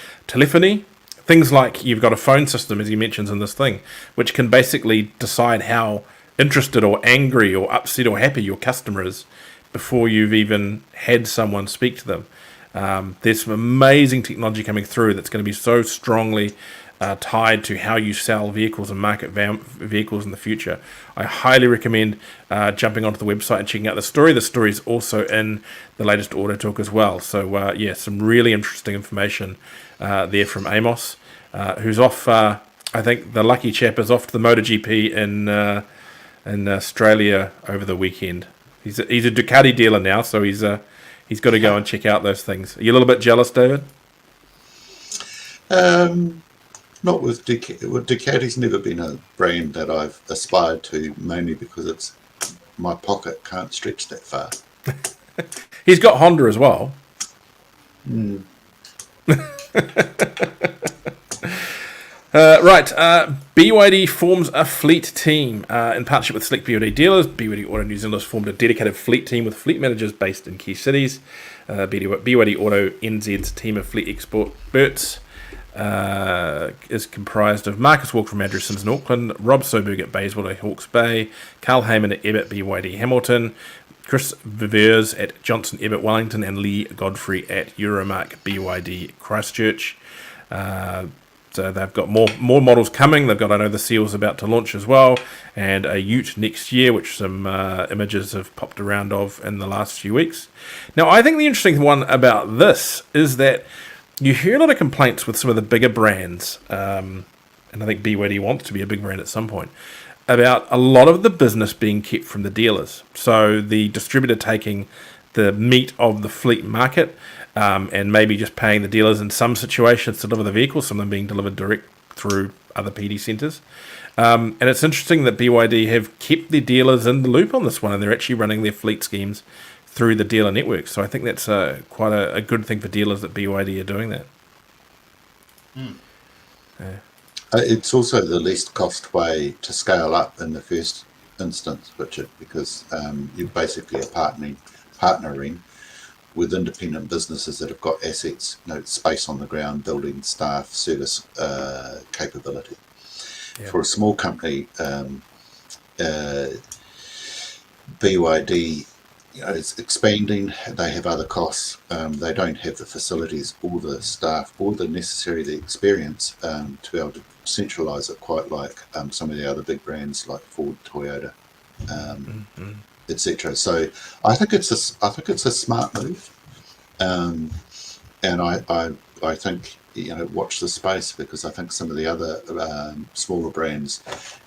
things like you've got a phone system, as he mentions in this thing, which can basically decide how interested or angry or upset or happy your customer is before you've even had someone speak to them. There's some amazing technology coming through that's going to be so strongly tied to how you sell vehicles and market vehicles in the future. I highly recommend jumping onto the website and checking out the story. The story is also in the latest AutoTalk as well. So, some really interesting information there from Amos, who's off. I think the lucky chap is off to the MotoGP in Australia over the weekend. He's a Ducati dealer now, so he's got to go and check out those things. Are you a little bit jealous, David? Not with Ducati. Well, Ducati's never been a brand that I've aspired to, mainly because my pocket can't stretch that far. He's got Honda as well. BYD forms a fleet team in partnership with select BYD dealers. BYD Auto New Zealand has formed a dedicated fleet team with fleet managers based in key cities. BYD Auto NZ's team of fleet experts is comprised of Marcus Walker from Andrew Sims in Auckland, Rob Soberg at Bayswater Hawke's Bay, Carl Heyman at Ebbett BYD Hamilton, Chris Vivers at Johnson Ebbett Wellington, and Lee Godfrey at Euromark BYD Christchurch. So they've got more models coming. They've got, I know, the Seal's about to launch as well, and a Ute next year, which some images have popped around of in the last few weeks. Now, I think the interesting one about this is that you hear a lot of complaints with some of the bigger brands, and I think BYD wants to be a big brand at some point, about a lot of the business being kept from the dealers. So the distributor taking the meat of the fleet market, and maybe just paying the dealers in some situations to deliver the vehicles, some of them being delivered direct through other PD centres. And it's interesting that BYD have kept the dealers in the loop on this one, and they're actually running their fleet schemes through the dealer network. So I think that's quite a good thing for dealers that BYD are doing that. It's also the least cost way to scale up in the first instance, Richard, because you basically are partnering with independent businesses that have got assets, space on the ground, building, staff, service capability. Yeah. For a small company, BYD, it's expanding. They have other costs. They don't have the facilities or the staff or the experience to be able to centralise it quite like some of the other big brands like Ford, Toyota, etc. So I think it's a smart move, and I think watch the space, because I think some of the other smaller brands,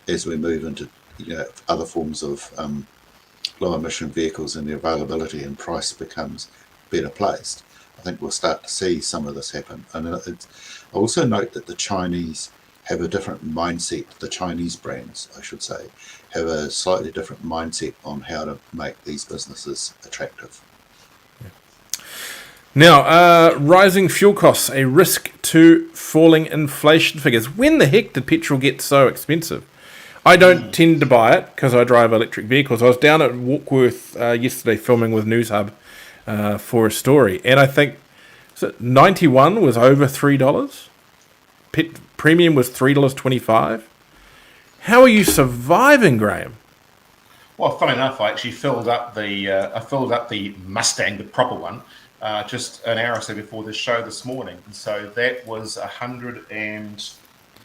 as we move into other forms of low emission vehicles and the availability and price becomes better placed, I think we'll start to see some of this happen. And I also note that the Chinese have a different mindset. The Chinese brands, I should say, have a slightly different mindset on how to make these businesses attractive. Now, rising fuel costs, a risk to falling inflation figures. When the heck did petrol get so expensive? I don't tend to buy it because I drive electric vehicles. I was down at Warkworth yesterday filming with News Hub for a story, and I think 91 was over $3. Premium was $3.25. How are you surviving, Graham? Well, funny enough, I actually filled up the Mustang, the proper one, just an hour or so before this show this morning. And so that was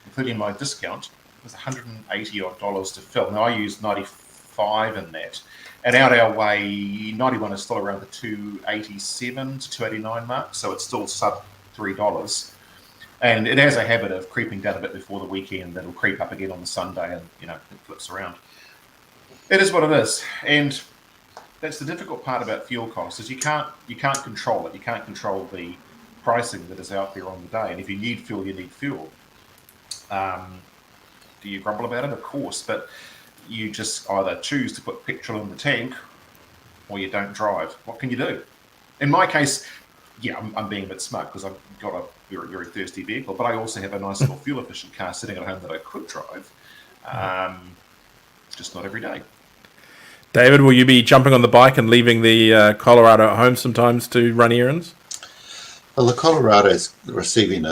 including my discount, it was $180 odd to fill. Now I used 95 285 in that. And out our way, 91 is still around the 287 to 289 mark, so it's still sub $3. And it has a habit of creeping down a bit before the weekend. It'll creep up again on the Sunday, and it flips around. It is what it is, and that's the difficult part about fuel costs is you can't control it. You can't control the pricing that is out there on the day. And if you need fuel, you need fuel. Do you grumble about it? Of course, but you just either choose to put petrol in the tank or you don't drive. What can you do? In my case, yeah, I'm being a bit smug because I've got a very, very thirsty vehicle, but I also have a nice little fuel efficient car sitting at home that I could drive. Just not every day. David, will you be jumping on the bike and leaving the Colorado at home sometimes to run errands? Well, the Colorado is receiving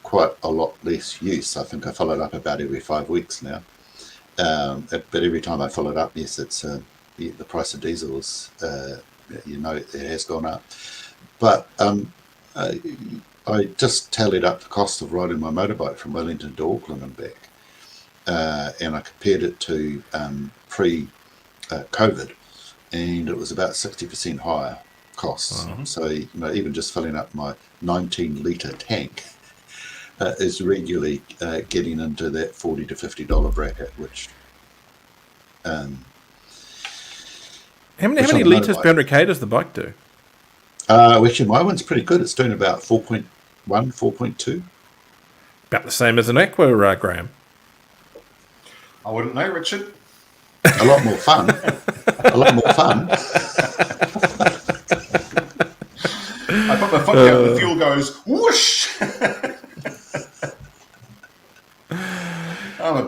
quite a lot less use. I think I follow it up about every 5 weeks now. But every time I follow it up, yes, it's the price of diesels. It has gone up. But I just tallied up the cost of riding my motorbike from Wellington to Auckland and back, and I compared it to pre-COVID, and it was about 60% higher costs. Wow. So even just filling up my 19-litre tank is regularly getting into that $40 to $50 bracket, which. How many litres per 100k does the bike do? Actually, my one's pretty good. It's doing about 4.1, 4.2. About the same as an Aqua, Graham. I wouldn't know, Richard. A lot more fun. A lot more fun. I put my foot down, the fuel goes whoosh.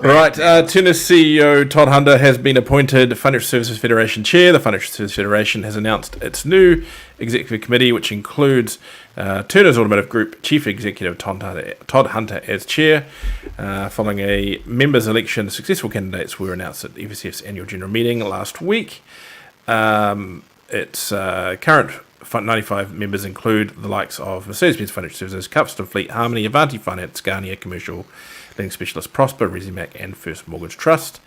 Right, Tuna's CEO Todd Hunter has been appointed Financial Services Federation Chair. The Financial Services Federation has announced its new executive committee, which includes Turner's Automotive Group Chief Executive Todd Hunter as Chair. Following a members' election, successful candidates were announced at FSF's annual general meeting last week. Its current 95 members include the likes of Mercedes-Benz Financial Services, Custom Fleet, Harmony, Avanti Finance, Garnier Commercial, Lending Specialist Prosper, Resimac, and First Mortgage Trust.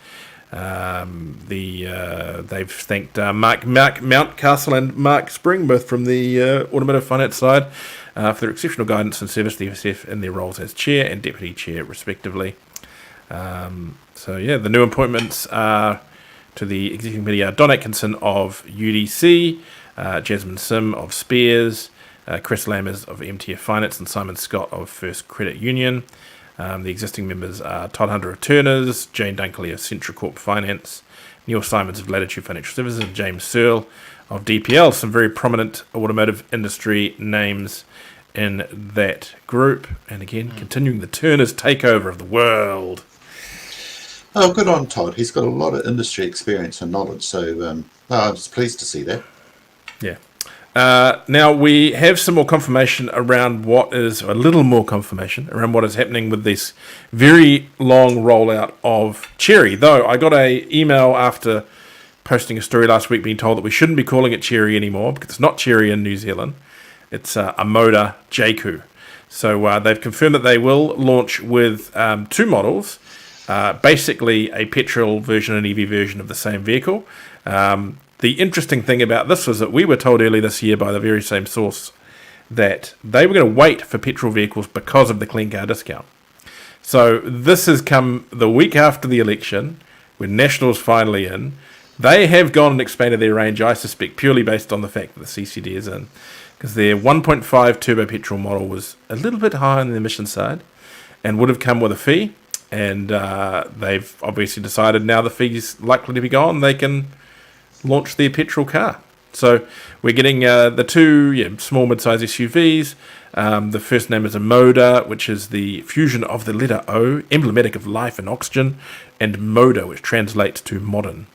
They've thanked Mark Mountcastle and Mark Spring, both from the automotive finance side, for their exceptional guidance and service to the FSF in their roles as chair and deputy chair, respectively. The new appointments to the executive committee are Don Atkinson of UDC, Jasmine Sim of Spears, Chris Lammers of MTF Finance, and Simon Scott of First Credit Union. The existing members are Todd Hunter of Turners, Jane Dunkley of Central Corp Finance, Neil Simons of Latitude Financial Services, and James Searle of DPL. Some very prominent automotive industry names in that group. And again, continuing the Turners takeover of the world. Oh, good on Todd. He's got a lot of industry experience and knowledge, so I was pleased to see that. Yeah. Now we have some more confirmation around what is happening with this very long rollout of Cherry. Though I got a email after posting a story last week being told that we shouldn't be calling it Cherry anymore because it's not Cherry in New Zealand. It's a Moda Jaku. So they've confirmed that they will launch with two models, basically a petrol version and EV version of the same vehicle. The interesting thing about this was that we were told earlier this year by the very same source that they were going to wait for petrol vehicles because of the clean car discount. So this has come the week after the election, when National's finally in. They have gone and expanded their range, I suspect, purely based on the fact that the CCD is in, because their 1.5 turbo petrol model was a little bit higher on the emission side and would have come with a fee. And they've obviously decided now the fee's likely to be gone, they can launch their petrol car. So we're getting the two small mid-size SUVs. The first name is a Moda, which is the fusion of the letter O, emblematic of life and oxygen, and Moda, which translates to modern.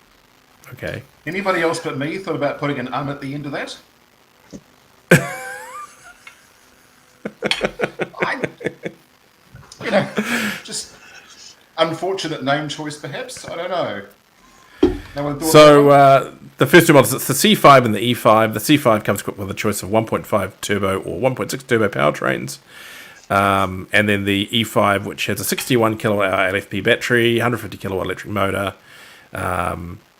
Okay. Anybody else but me thought about putting an at the end of that? Just unfortunate name choice, perhaps. I don't know. No one thought so the first two models, it's the C5 and the E5. The C5 comes equipped with a choice of 1.5 turbo or 1.6 turbo powertrains. And then the E5, which has a 61 kilowatt hour LFP battery, 150 kilowatt electric motor,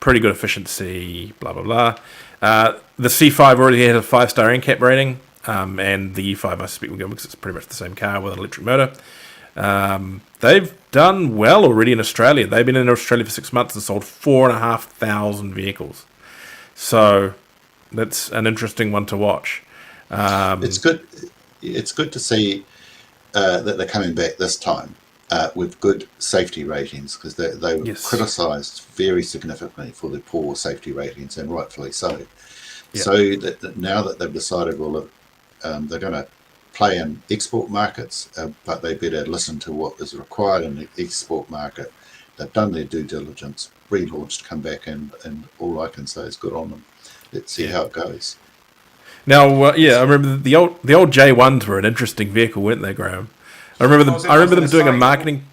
pretty good efficiency, blah, blah, blah. The C5 already had a 5-star NCAP rating, and the E5 I suspect will go because it's pretty much the same car with an electric motor. They've done well already in Australia. They've been in Australia for 6 months and sold 4,500 vehicles. So that's an interesting one to watch. It's good. It's good to see that they're coming back this time with good safety ratings, because they were criticised very significantly for their poor safety ratings, and rightfully so. Yeah. So that now that they've decided, well, they're going to play in export markets, but they better listen to what is required in the export market. They've done their due diligence, relaunched, come back, and all I can say is good on them. Let's see how it goes. Now, I remember the old J1s were an interesting vehicle, weren't they, Graham? I remember them doing a marketing.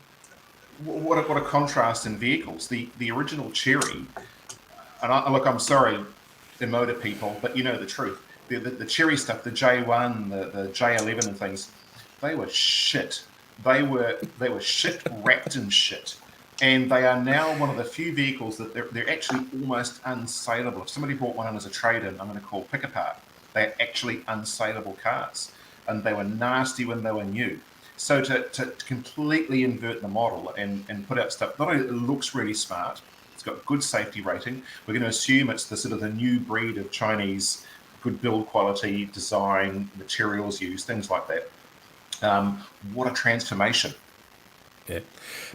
What a contrast in vehicles. The original Cherry, and I'm sorry, the motor people, but you know the truth. The Cherry stuff, the J1, the J11 and things, they were shit. They were shit wrapped in shit. And they are now one of the few vehicles that they're actually almost unsaleable. If somebody bought one in as a trade-in, I'm going to call pick apart. They're actually unsaleable cars. And they were nasty when they were new. So to completely invert the model and put out stuff, not only it looks really smart, it's got good safety rating. We're going to assume it's the sort of the new breed of Chinese, good build quality, design, materials used, things like that. What a transformation. Yeah.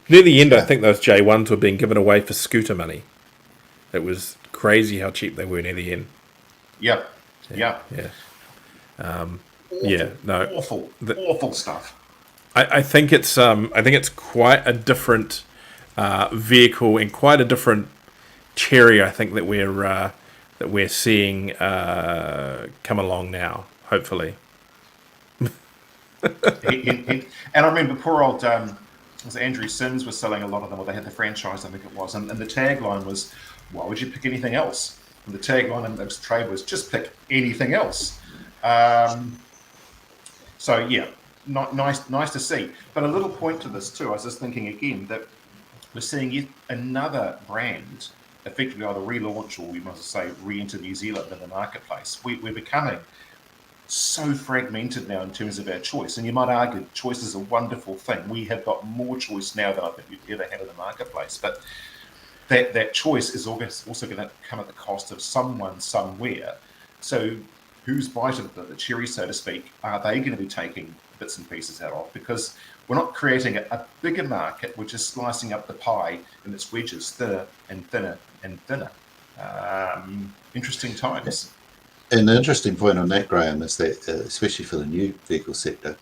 Near the end, I think those J1s were being given away for scooter money. It was crazy how cheap they were near the end. Yeah. Awful stuff. I think it's quite a different vehicle and quite a different Cherry. I think that we're seeing come along now. Hopefully. And I remember poor old Andrew Sims was selling a lot of them, or they had the franchise, I think it was, and the tagline was, "Why would you pick anything else?" And the tagline in the trade was, "Just pick anything else." So yeah, nice to see. But a little point to this too. I was just thinking again that we're seeing yet another brand effectively either relaunch, or we must say re-enter New Zealand in the marketplace. We're becoming so fragmented now in terms of our choice, and you might argue choice is a wonderful thing. We have got more choice now than I think we've ever had in the marketplace, but that choice is also going to come at the cost of someone somewhere. So whose bite of the cherry, so to speak, are they going to be taking bits and pieces out of? Because we're not creating a bigger market, we're just slicing up the pie in its wedges thinner and thinner and thinner. Interesting times. And the interesting point on that, Graham, is that especially for the new vehicle sector,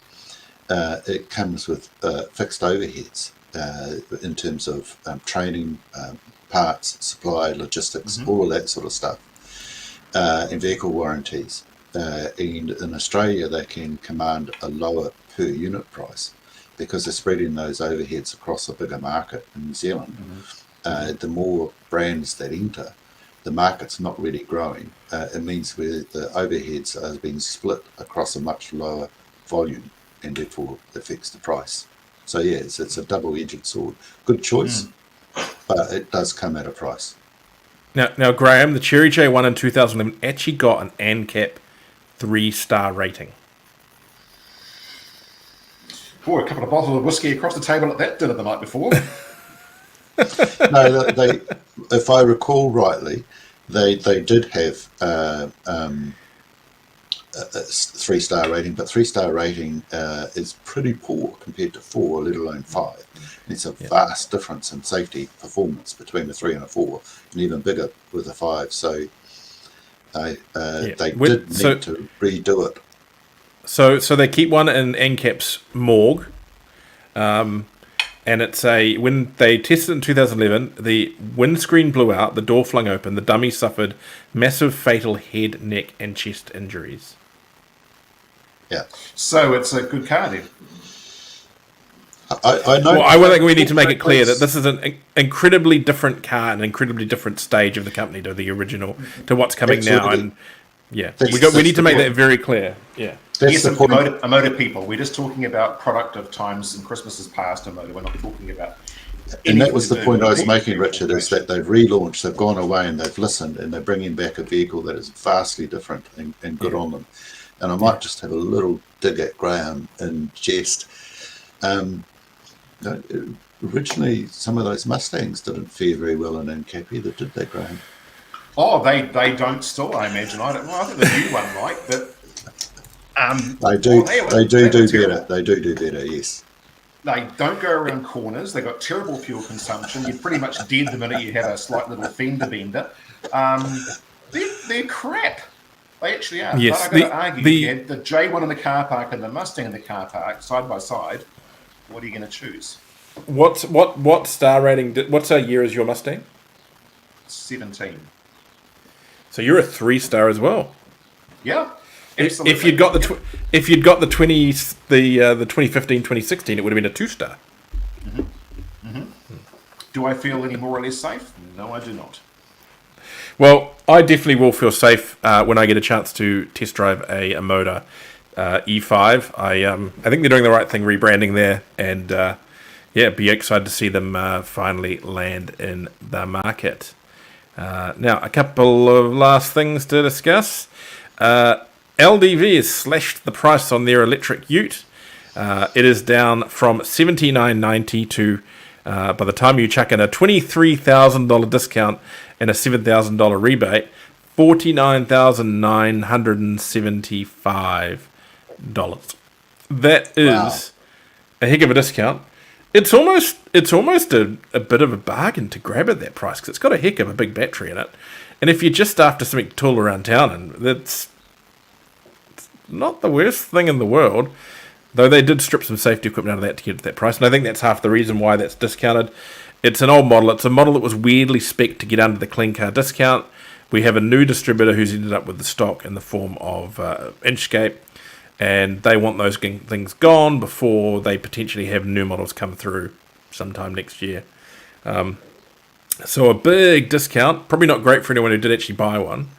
it comes with fixed overheads in terms of training, parts, supply, logistics, all of that sort of stuff, and vehicle warranties. And in Australia, they can command a lower per unit price because they're spreading those overheads across a bigger market. In New Zealand, the more brands that enter, the market's not really growing. It means where the overheads are being split across a much lower volume, and therefore affects the price. So yeah, it's a double-edged sword. Good choice, but it does come at a price. Now, Graham, the Cherry J1 in 2011 actually got an ANCAP 3-star rating. Boy, a couple of bottles of whiskey across the table at that dinner the night before. No, they, if I recall rightly, they did have a 3-star rating, but 3-star rating is pretty poor compared to 4, let alone 5. And it's a vast difference in safety performance between a 3 and a 4, and even bigger with a 5. So they did need to redo it. So they keep one in NCAP's morgue. And it's when they tested it in 2011, the windscreen blew out, the door flung open, the dummy suffered massive fatal head, neck, and chest injuries. Yeah. So it's a good car then. I know. Well, I think we need to make it clear that this is an incredibly different car, an incredibly different stage of the company to the original, to what's coming now. And yeah, we need to make that very clear. Yeah. Yes, a motor people. We're just talking about product of times and Christmases past a motor. We're not talking about And that anything was to the do point I with was making, vehicle Richard, is information. that they've relaunched, they've gone away and they've listened, and they're bringing back a vehicle that is vastly different and good Yeah. on them. And I Yeah. might just have a little dig at Graham in jest. Um, Originally, some of those Mustangs didn't fare very well in Ancapi, did they, Graham? Oh, they don't still, I imagine. I think the new one might, but They oh, do. They do they were do better. terrible. They do better. Yes. They don't go around corners. They got terrible fuel consumption. You're pretty much dead the minute you have a slight little fender bender. They're crap. They actually are. But Yes. I've got to argue, if you The had the J1 in the car park and the Mustang in the car park side by side, what are you going to choose? what star rating? What's our year is your Mustang? 17. So you're a 3-star as well. Yeah, If absolutely. you'd got if you'd got the 2015 2016, it would have been a 2-star. Do I feel any more or less safe? No, I do not. Well, I definitely will feel safe when I get a chance to test drive a Motor E5. I think they're doing the right thing rebranding there, and yeah, be excited to see them finally land in the market. Now, a couple of last things to discuss. LDV has slashed the price on their electric ute. It is down from $79.90 to, by the time you chuck in a $23,000 discount and a $7,000 rebate, $49,975. That is Wow. a heck of a discount. It's almost a bit of a bargain to grab at that price because it's got a heck of a big battery in it. And if you're just after something to tool around town, and that's not the worst thing in the world. Though they did strip some safety equipment out of that to get to that price, and I think that's half the reason why that's discounted. It's an old model. It's a model that was weirdly spec'd to get under the clean car discount. We have a new distributor who's ended up with the stock in the form of Inchcape, and they want those things gone before they potentially have new models come through sometime next year. So a big discount, probably not great for anyone who did actually buy one.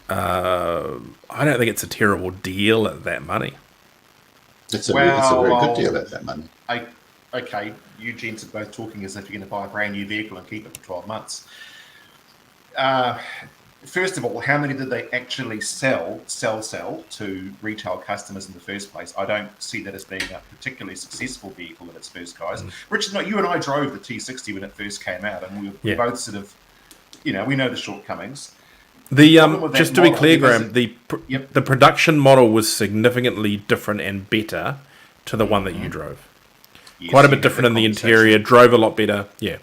I don't think it's a terrible deal at that money. It's a very good deal at that money. Okay, you gents are both talking as if you're going to buy a brand new vehicle and keep it for 12 months. First of all, how many did they actually sell to retail customers in the first place? I don't see that as being a particularly successful vehicle at its first, guys. Richard, you and I drove the T60 when it first came out, and we both sort of, we know the shortcomings. Just to be clear, Graham, the production model was significantly different and better to the one that you drove. Yes, Quite a bit different in the interior, drove a lot better. Yeah.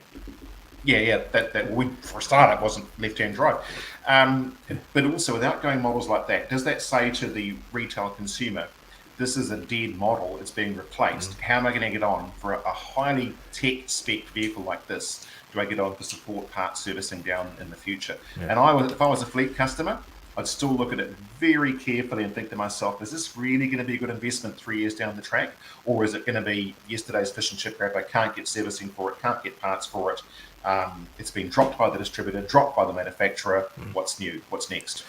For a start, it wasn't left-hand drive. But also, with outgoing models like that, does that say to the retail consumer, this is a dead model, it's being replaced? How am I going to get on for a highly tech-spec vehicle like this? Do I get on for support, parts, servicing down in the future? Yeah. And if I was a fleet customer, I'd still look at it very carefully and think to myself, is this really going to be a good investment 3 years down the track? Or is it going to be yesterday's fish and chip wrap? I can't get servicing for it, can't get parts for it. It's been dropped by the distributor, dropped by the manufacturer. What's new? What's next?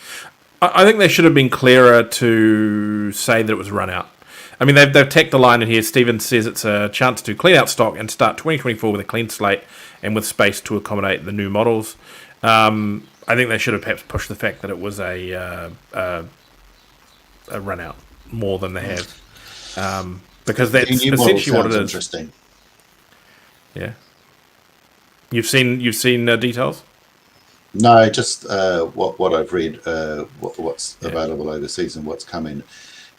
I think they should have been clearer to say that it was run out. I mean, they've tacked the line in here. Steven says it's a chance to clean out stock and start 2024 with a clean slate and with space to accommodate the new models. I think they should have perhaps pushed the fact that it was a run out more than they have, because that's essentially what it is. Interesting. Yeah. You've seen details? No, just what I've read, what's available overseas and what's coming.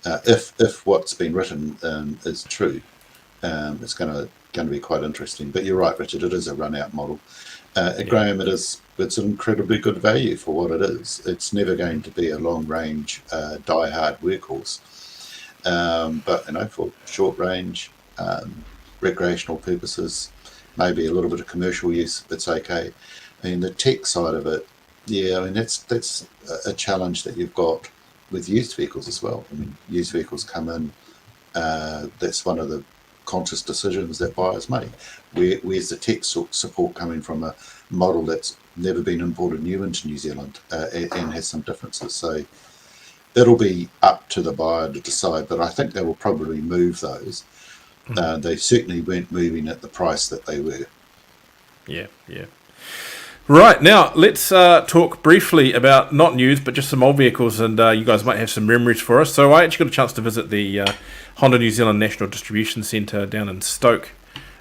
If what's been written is true, it's going to be quite interesting. But you're right, Richard. It is a run-out model. Graham, it's an incredibly good value for what it is. It's never going to be a long-range, die-hard workhorse. But for short-range, recreational purposes, maybe a little bit of commercial use, it's okay. I mean, the tech side of it, that's a challenge that you've got with used vehicles as well. I mean, used vehicles come in. That's one of the conscious decisions that buyers make. Where's the tech support coming from a model that's never been imported new into New Zealand and has some differences? So it'll be up to the buyer to decide, but I think they will probably move those. They certainly weren't moving at the price that they were. Yeah. Right, now let's talk briefly about not news, but just some old vehicles, and you guys might have some memories for us. So I actually got a chance to visit the Honda New Zealand National Distribution Centre down in Stoke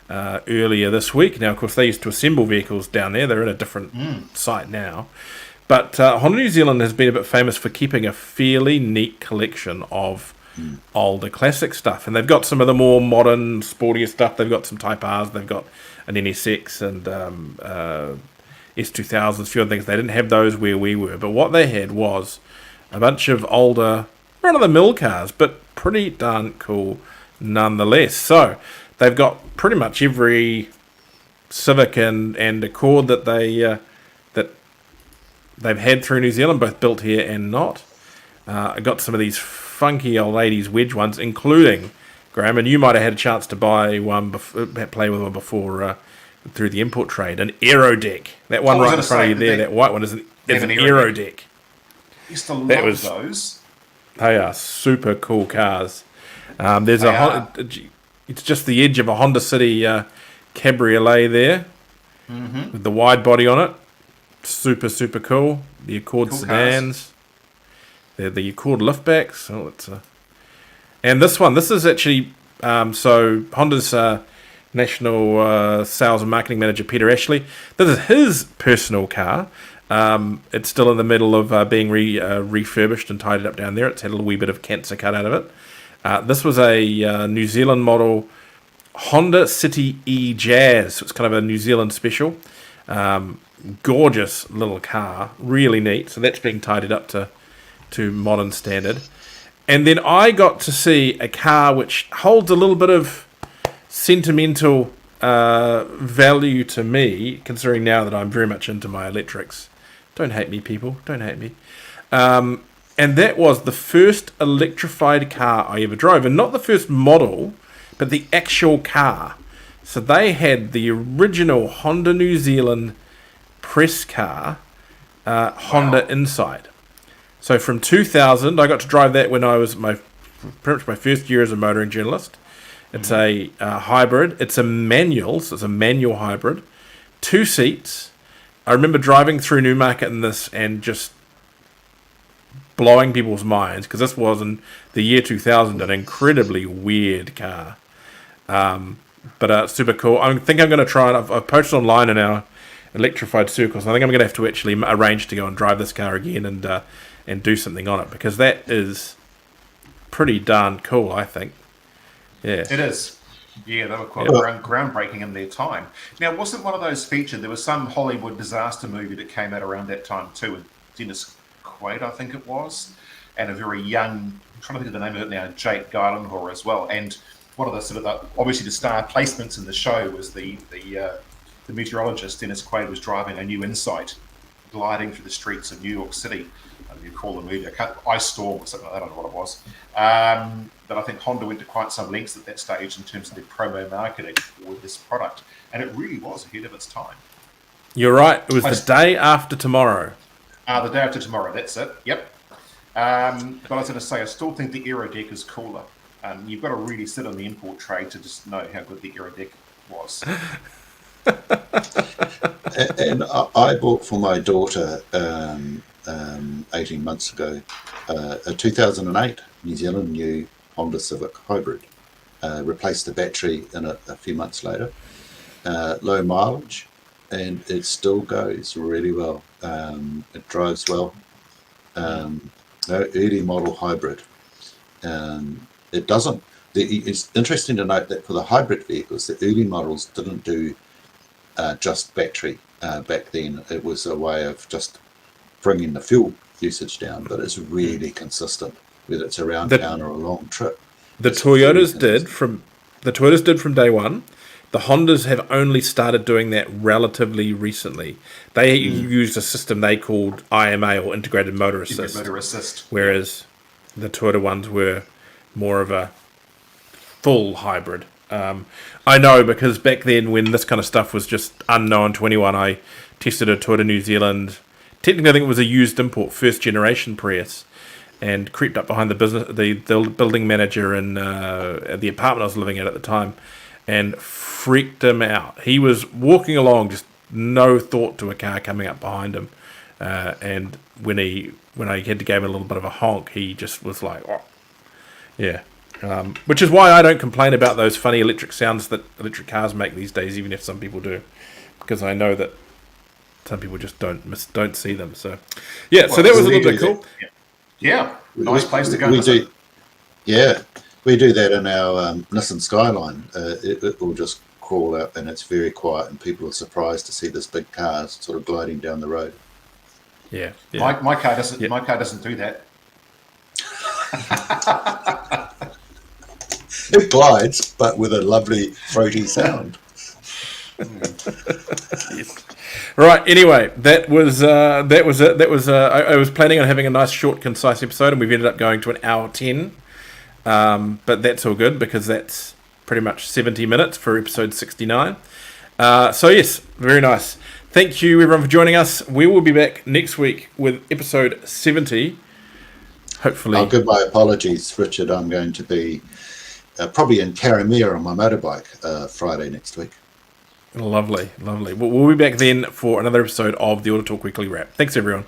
earlier this week. Now, of course, they used to assemble vehicles down there. They're at a different site now. But Honda New Zealand has been a bit famous for keeping a fairly neat collection of older classic stuff. And they've got some of the more modern, sportier stuff. They've got some Type Rs, they've got an NSX and S2000s, a few other things. They didn't have those where we were. But what they had was a bunch of older, run-of-the-mill cars, but pretty darn cool nonetheless. So they've got pretty much every Civic and Accord that they've had through New Zealand, both built here and not. I got some of these funky old 80s wedge ones, including, Graham, and you might have had a chance to buy one, play with one before through the import trade, an Aero Deck. That one right in front of you there, that white one, is an Aero Deck. Used to love those. They are super cool cars. It's just the edge of a Honda City Cabriolet there, with the wide body on it. Super, super cool. The Accord sedans. They're the Accord liftbacks. And this is actually, so Honda's National Sales and Marketing Manager, Peter Ashley. This is his personal car. It's still in the middle of being refurbished and tidied up down there. It's had a wee bit of cancer cut out of it. This was a New Zealand model Honda City E-Jazz. It's kind of a New Zealand special. Gorgeous little car, really neat. So that's being tidied up to modern standard. And then I got to see a car which holds a little bit of sentimental value to me, considering now that I'm very much into my electrics. Don't hate me, people. Don't hate me. And that was the first electrified car I ever drove. And not the first model, but the actual car. So they had the original Honda New Zealand press car, Honda Insight. So from 2000, I got to drive that when I was pretty much my first year as a motoring journalist. It's a hybrid. It's a manual, so it's a manual hybrid. 2 seats. I remember driving through Newmarket in this and just blowing people's minds, because this was in the year 2000 an incredibly weird car. But super cool. I think I'm going to try it. I've posted online in our electrified circles. I think I'm going to have to actually arrange to go and drive this car again and do something on it, because that is pretty darn cool, I think. Yeah, it is. Yeah, they were quite groundbreaking in their time. Now, wasn't one of those featured? There was some Hollywood disaster movie that came out around that time too, with Dennis Quaid, I think it was, and a very young, I'm trying to think of the name of it now, Jake Gyllenhaal as well. And one of the sort of obviously the star placements in the show was the meteorologist Dennis Quaid was driving a new Insight, gliding through the streets of New York City. You call the movie Ice Storm or something like that. I don't know what it was. But I think Honda went to quite some lengths at that stage in terms of their promo marketing with this product, and it really was ahead of its time. You're right. It was the day after tomorrow. The day after tomorrow. That's it. Yep. But I was going to say, I still think the Aero Deck is cooler. You've got to really sit on the import trade to just know how good the Aero Deck was. And I bought for my daughter 18 months ago a 2008 New Zealand new Honda Civic Hybrid. Replaced the battery in a few months later. Low mileage, and it still goes really well. It drives well. Early model hybrid. It doesn't. It's interesting to note that for the hybrid vehicles, the early models didn't do just battery. Back then, it was a way of just bringing the fuel usage down, but it's really consistent, whether it's around town or a long trip. The Toyotas did from day one. The Hondas have only started doing that relatively recently. They used a system they called IMA, or Integrated Motor Assist. Whereas the Toyota ones were more of a full hybrid. I know, because back then when this kind of stuff was just unknown to anyone, I tested a Toyota New Zealand. Technically, I think it was a used import, first generation Prius, and creeped up behind the building manager in the apartment I was living at the time, and freaked him out. He was walking along, just no thought to a car coming up behind him. And when I had to give him a little bit of a honk, he just was like, oh, yeah. Which is why I don't complain about those funny electric sounds that electric cars make these days, even if some people do, because I know that some people just don't see them. So, yeah. So that was a little bit cool. Yeah, nice place to go. We do that in our Nissan Skyline. It will just crawl up, and it's very quiet, and people are surprised to see this big car sort of gliding down the road. Yeah. My car doesn't. Yeah. My car doesn't do that. It glides, but with a lovely throaty sound. Yes. Right. Anyway, that was it. I was planning on having a nice, short, concise episode, and we've ended up going to an hour 10. But that's all good because that's pretty much 70 minutes for episode 69. So yes, very nice. Thank you everyone for joining us. We will be back next week with episode 70. Hopefully. I'll give my apologies, Richard. I'm going to be probably in Karamea on my motorbike Friday next week. Lovely. We'll be back then for another episode of the AutoTalk Weekly Wrap. Thanks everyone.